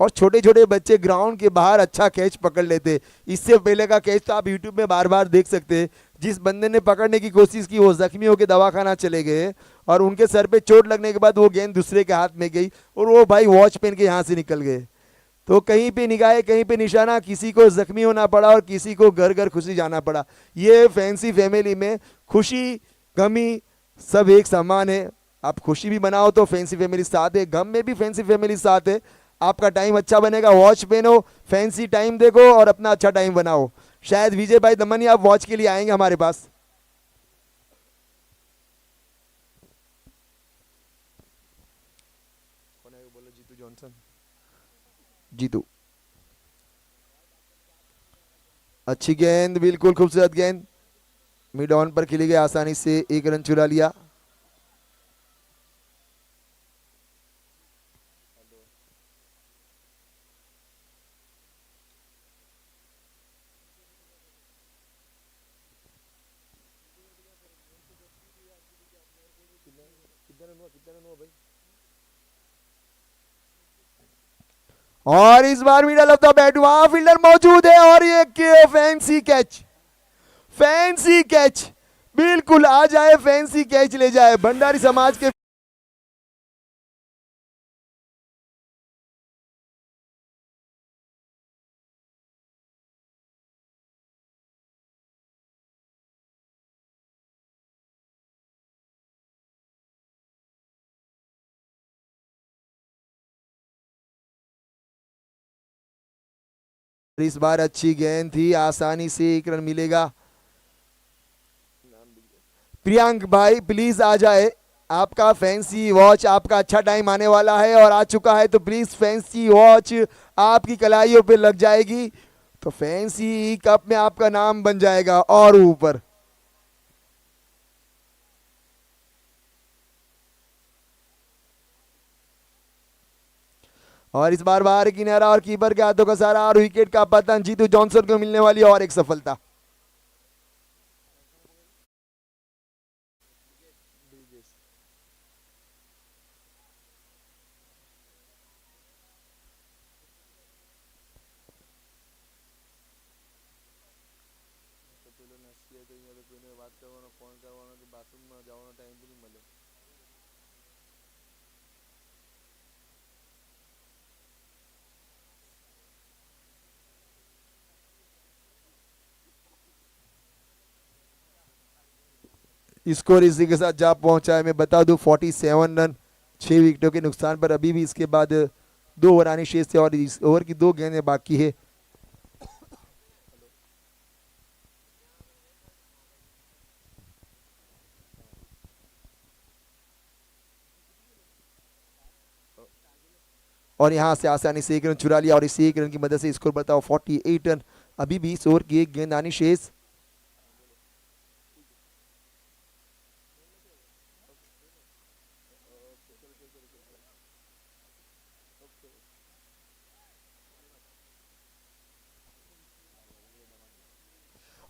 और छोटे छोटे बच्चे ग्राउंड के बाहर अच्छा कैच पकड़ लेते हैं। इससे पहले का कैच तो आप यूट्यूब में बार बार देख सकते हैं। जिस बंदे ने पकड़ने की कोशिश की वो जख्मी होकर दवाखाना चले गए और उनके सर पे चोट लगने के बाद वो गेंद दूसरे के हाथ में गई और वो भाई वॉच पहन के यहाँ से निकल गए। तो कहीं पे निगाहे, कहीं पे निशाना, किसी को जख्मी होना पड़ा और किसी को घर घर खुशी जाना पड़ा। ये फैंसी फैमिली में खुशी गमी सब एक समान है। आप खुशी भी मनाओ तो फैंसी फैमिली साथ है, गम में भी फैंसी फैमिली साथ है। आपका टाइम अच्छा बनेगा, वॉच पहनो, फैंसी टाइम देखो और अपना अच्छा टाइम बनाओ। शायद विजय भाई दमनी आप वॉच के लिए आएंगे हमारे पास। कौन है वो, बोलो। जीतू जॉनसन। जीतू, अच्छी गेंद, बिल्कुल खूबसूरत गेंद, मिड ऑन पर खेली गई, आसानी से एक रन चुरा लिया। और इस बार मिडल ऑफ द बैट, वहां फील्डर मौजूद है और ये फैंसी कैच, फैंसी कैच, बिल्कुल आ जाए, फैंसी कैच ले जाए भंडारी समाज के। इस बार अच्छी गेंद थी, आसानी से एक रन मिलेगा। प्रियांक भाई प्लीज आ जाए, आपका फैंसी वॉच, आपका अच्छा टाइम आने वाला है और आ चुका है, तो प्लीज फैंसी वॉच आपकी कलाइयों पे लग जाएगी तो फैंसी कप में आपका नाम बन जाएगा और ऊपर। और इस बार बाहर किनारा और कीपर के हाथों का सारा और विकेट का पतन, जीतू जॉनसन को मिलने वाली और एक सफलता। स्कोर इसी के साथ जा पहुंचा है। मैं बता दूं 47 रन 6 विकेटों के नुकसान पर। अभी भी इसके बाद 2 ओवर आने शेष थे और इस ओवर की 2 गेंदें बाकी है। और यहां से आसानी से 1 रन चुरा लिया और इस 1 रन की मदद से स्कोर बताओ 48 रन। अभी भी इस ओवर की 1 गेंद आनी शेष।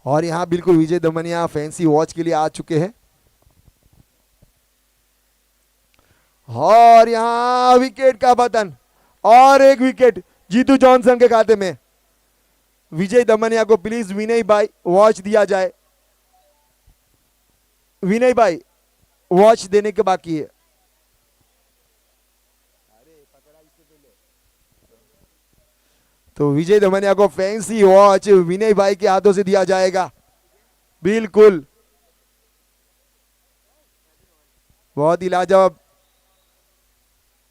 और यहां बिल्कुल विजय दमनिया फैंसी वॉच के लिए आ चुके हैं। और यहां विकेट का पतन और 1 विकेट जीतू जॉनसन के खाते में। विजय दमनिया को प्लीज विनय भाई वॉच दिया जाए। विनय भाई वॉच देने के बाकी है। तो विजय दमनिया को फैंसी वॉच विनय भाई के हाथों से दिया जाएगा। बिल्कुल बहुत ही लाजवाब।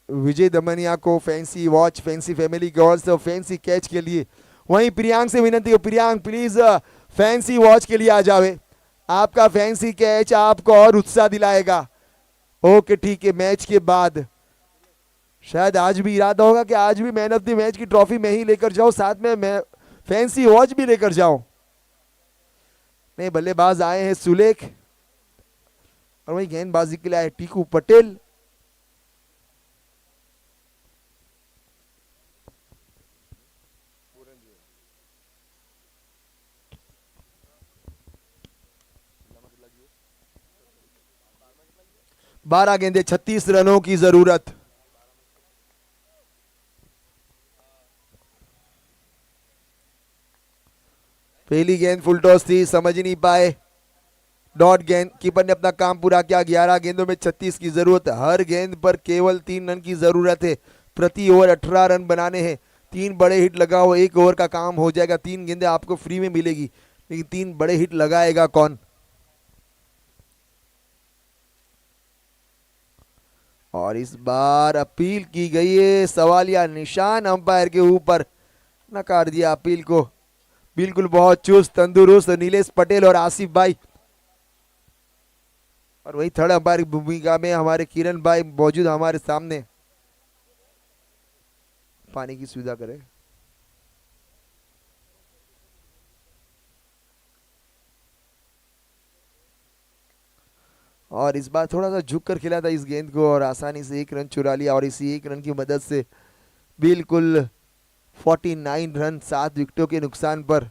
विजय दमनिया को फैंसी वॉच फैंसी फैमिली की ओर से फैंसी कैच के लिए। वहीं प्रियांक से विनती है, प्रियांक प्लीज फैंसी वॉच के लिए आ जावे। आपका फैंसी कैच आपको और उत्साह दिलाएगा। ओके ठीक है। मैच के बाद शायद आज भी इरादा होगा कि आज भी मैन ऑफ द मैच की ट्रॉफी मैं ही लेकर जाऊं, साथ में मैं फैंसी वॉच भी लेकर जाऊं। नहीं, बल्लेबाज आए हैं सुलेख और वही गेंदबाजी के लिए आए टीकू पटेल। बारह गेंदे 36 रनों की जरूरत। पहली गेंद फुल टॉस थी, समझ नहीं पाए। डॉट गेंद, कीपर ने अपना काम पूरा किया। 11 गेंदों में 36 की जरूरत है। हर गेंद पर केवल 3 रन की जरूरत है। प्रति ओवर 18 रन बनाने हैं। 3 बड़े हिट लगाओ, 1 ओवर का काम हो जाएगा। 3 गेंदें आपको फ्री में मिलेगी, लेकिन 3 बड़े हिट लगाएगा कौन? और इस बार अपील की गई है, सवालिया निशान अंपायर के ऊपर। नकार दिया अपील को। बिल्कुल बहुत चुस्त तंदुरुस्त नीलेश पटेल और आसिफ भाई, और वही थर्ड अंपायर की भूमिका में हमारे किरण भाई मौजूद हमारे सामने। पानी की सुविधा करें। और इस बार थोड़ा सा झुक कर खेला था इस गेंद को और आसानी से 1 रन चुरा लिया। और इसी 1 रन की मदद से बिल्कुल 49 रन 7 विकेटों के नुकसान पर।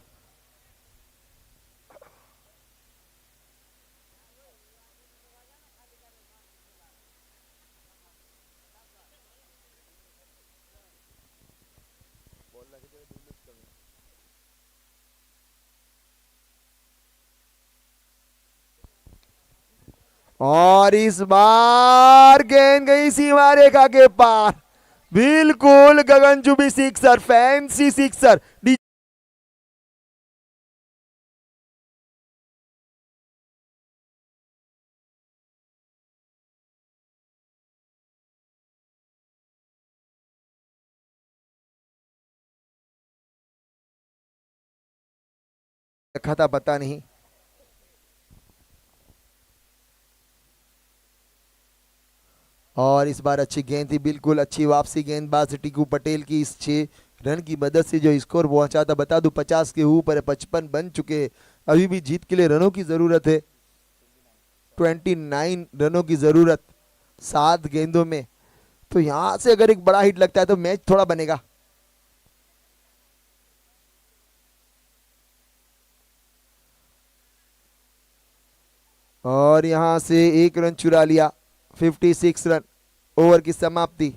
और इस बार गेंद गई सीमा रेखा के पार। बिल्कुल गगनचुंबी सिक्सर, फैंसी सिक्सर। रखा था पता नहीं। और इस बार अच्छी गेंद थी, बिल्कुल अच्छी वापसी गेंदबाज टीकू पटेल की। इस 6 रन की मदद से जो स्कोर पहुंचा था, बता दूं 50 के ऊपर है, 55 बन चुके हैं। अभी भी जीत के लिए रनों की जरूरत है, 29 रनों की जरूरत 7 गेंदों में। तो यहां से अगर एक बड़ा हिट लगता है तो मैच थोड़ा बनेगा। और यहां से 1 रन चुरा लिया। 56 रन, ओवर की समाप्ति।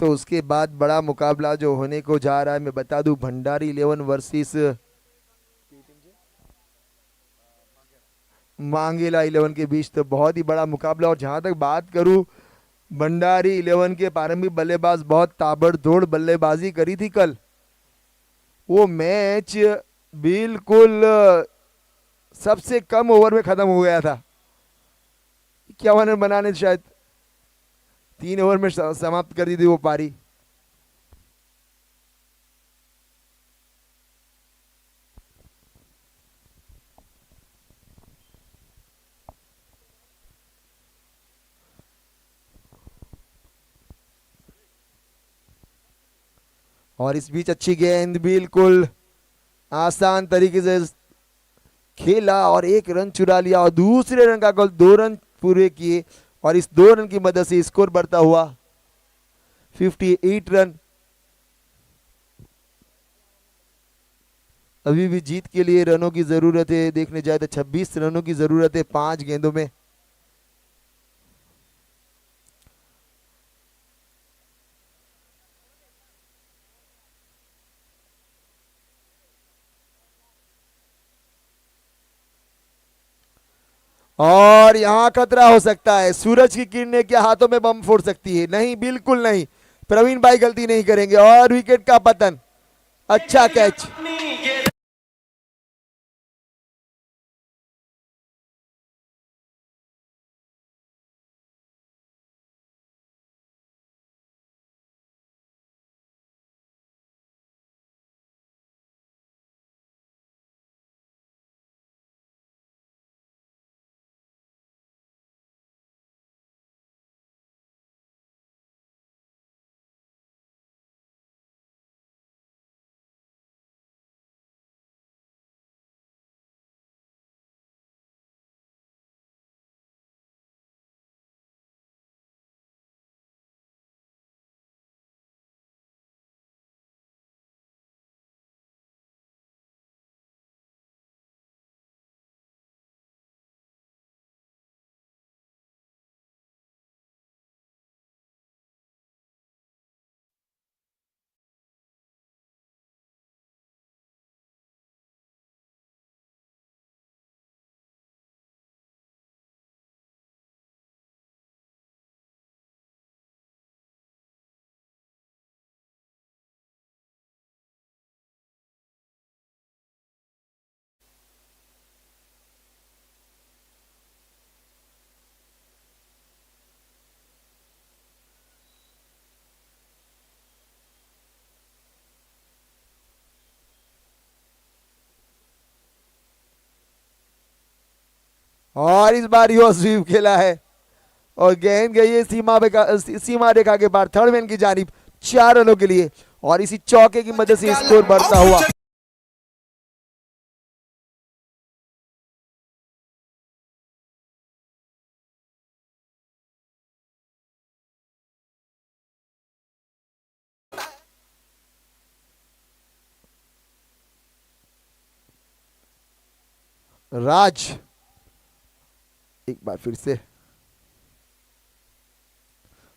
तो उसके बाद बड़ा मुकाबला जो होने को जा रहा है, मैं बता दूं, भंडारी 11 वर्सेस मांगेला 11 के बीच, तो बहुत ही बड़ा मुकाबला। और जहां तक बात करूं, भंडारी 11 के प्रारंभिक बल्लेबाज बहुत ताबड़तोड़ बल्लेबाजी करी थी कल। वो मैच बिल्कुल सबसे कम ओवर में खत्म हो गया था। 51 रन बनाने शायद 3 ओवर में समाप्त कर दी थी वो पारी। और इस बीच अच्छी गेंद, बिल्कुल आसान तरीके से खेला और 1 रन चुरा लिया और दूसरे रन का गोल, 2 रन पूरे किए और इस 2 रन की मदद से स्कोर बढ़ता हुआ 58 रन। अभी भी जीत के लिए रनों की जरूरत है, देखने जाए तो 26 रनों की जरूरत है 5 गेंदों में। और यहां खतरा हो सकता है, सूरज की किरणें क्या हाथों में बम फोड़ सकती है? नहीं, बिल्कुल नहीं, प्रवीण भाई गलती नहीं करेंगे। और विकेट का पतन, अच्छा कैच। और इस बार यो स्वीप खेला है और गेंद गई है सीमा रेखा के पार, थर्ड मैन की जानिब 4 रनों के लिए और इसी चौके की मदद से स्कोर बढ़ता हुआ। राज एक बार फिर से,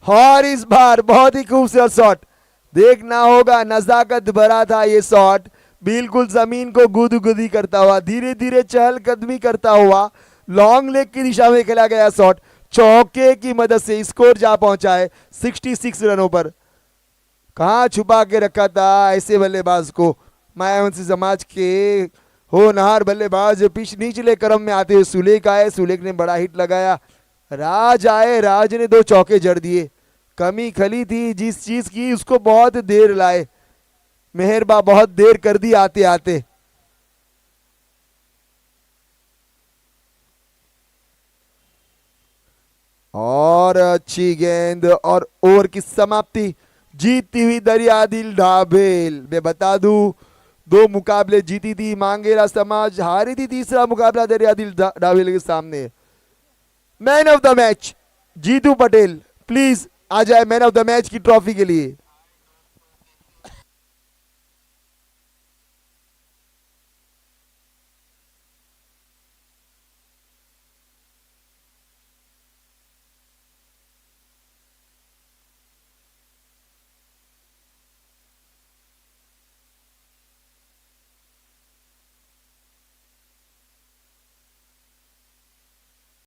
और इस बार बहुत ही खूबसूरत शॉट, देखना होगा, नजाकत भरा था ये शॉट, बिल्कुल जमीन को गुदगुदी करता हुआ, धीरे धीरे चहलकदमी करता हुआ लॉन्ग लेग की दिशा में खेला गया शॉट, चौके की मदद से स्कोर जा पहुंचा है 66 रनों पर। कहां छुपा के रखा था ऐसे बल्लेबाज को? मायावंशी समाज के होनहार बल्लेबाज पिच निचले क्रम में आते हुए सुलेख आए, सुलेख ने बड़ा हिट लगाया, राज आए, राज ने 2 चौके जड़ दिए। कमी खली थी जिस चीज की, उसको बहुत देर लाए, मेहरबा बहुत देर कर दी आते आते। और अच्छी गेंद और ओवर की समाप्ति, जीतती हुई दरियादिल ढाबेल। मैं बता दूं 2 मुकाबले जीती थी मांगेरा समाज, हारी थी तीसरा मुकाबला दरियादिल ढाबेल के सामने। Man of the match Jitu Patel, please आ जाए मैन ऑफ द मैच की ट्रॉफी के लिए।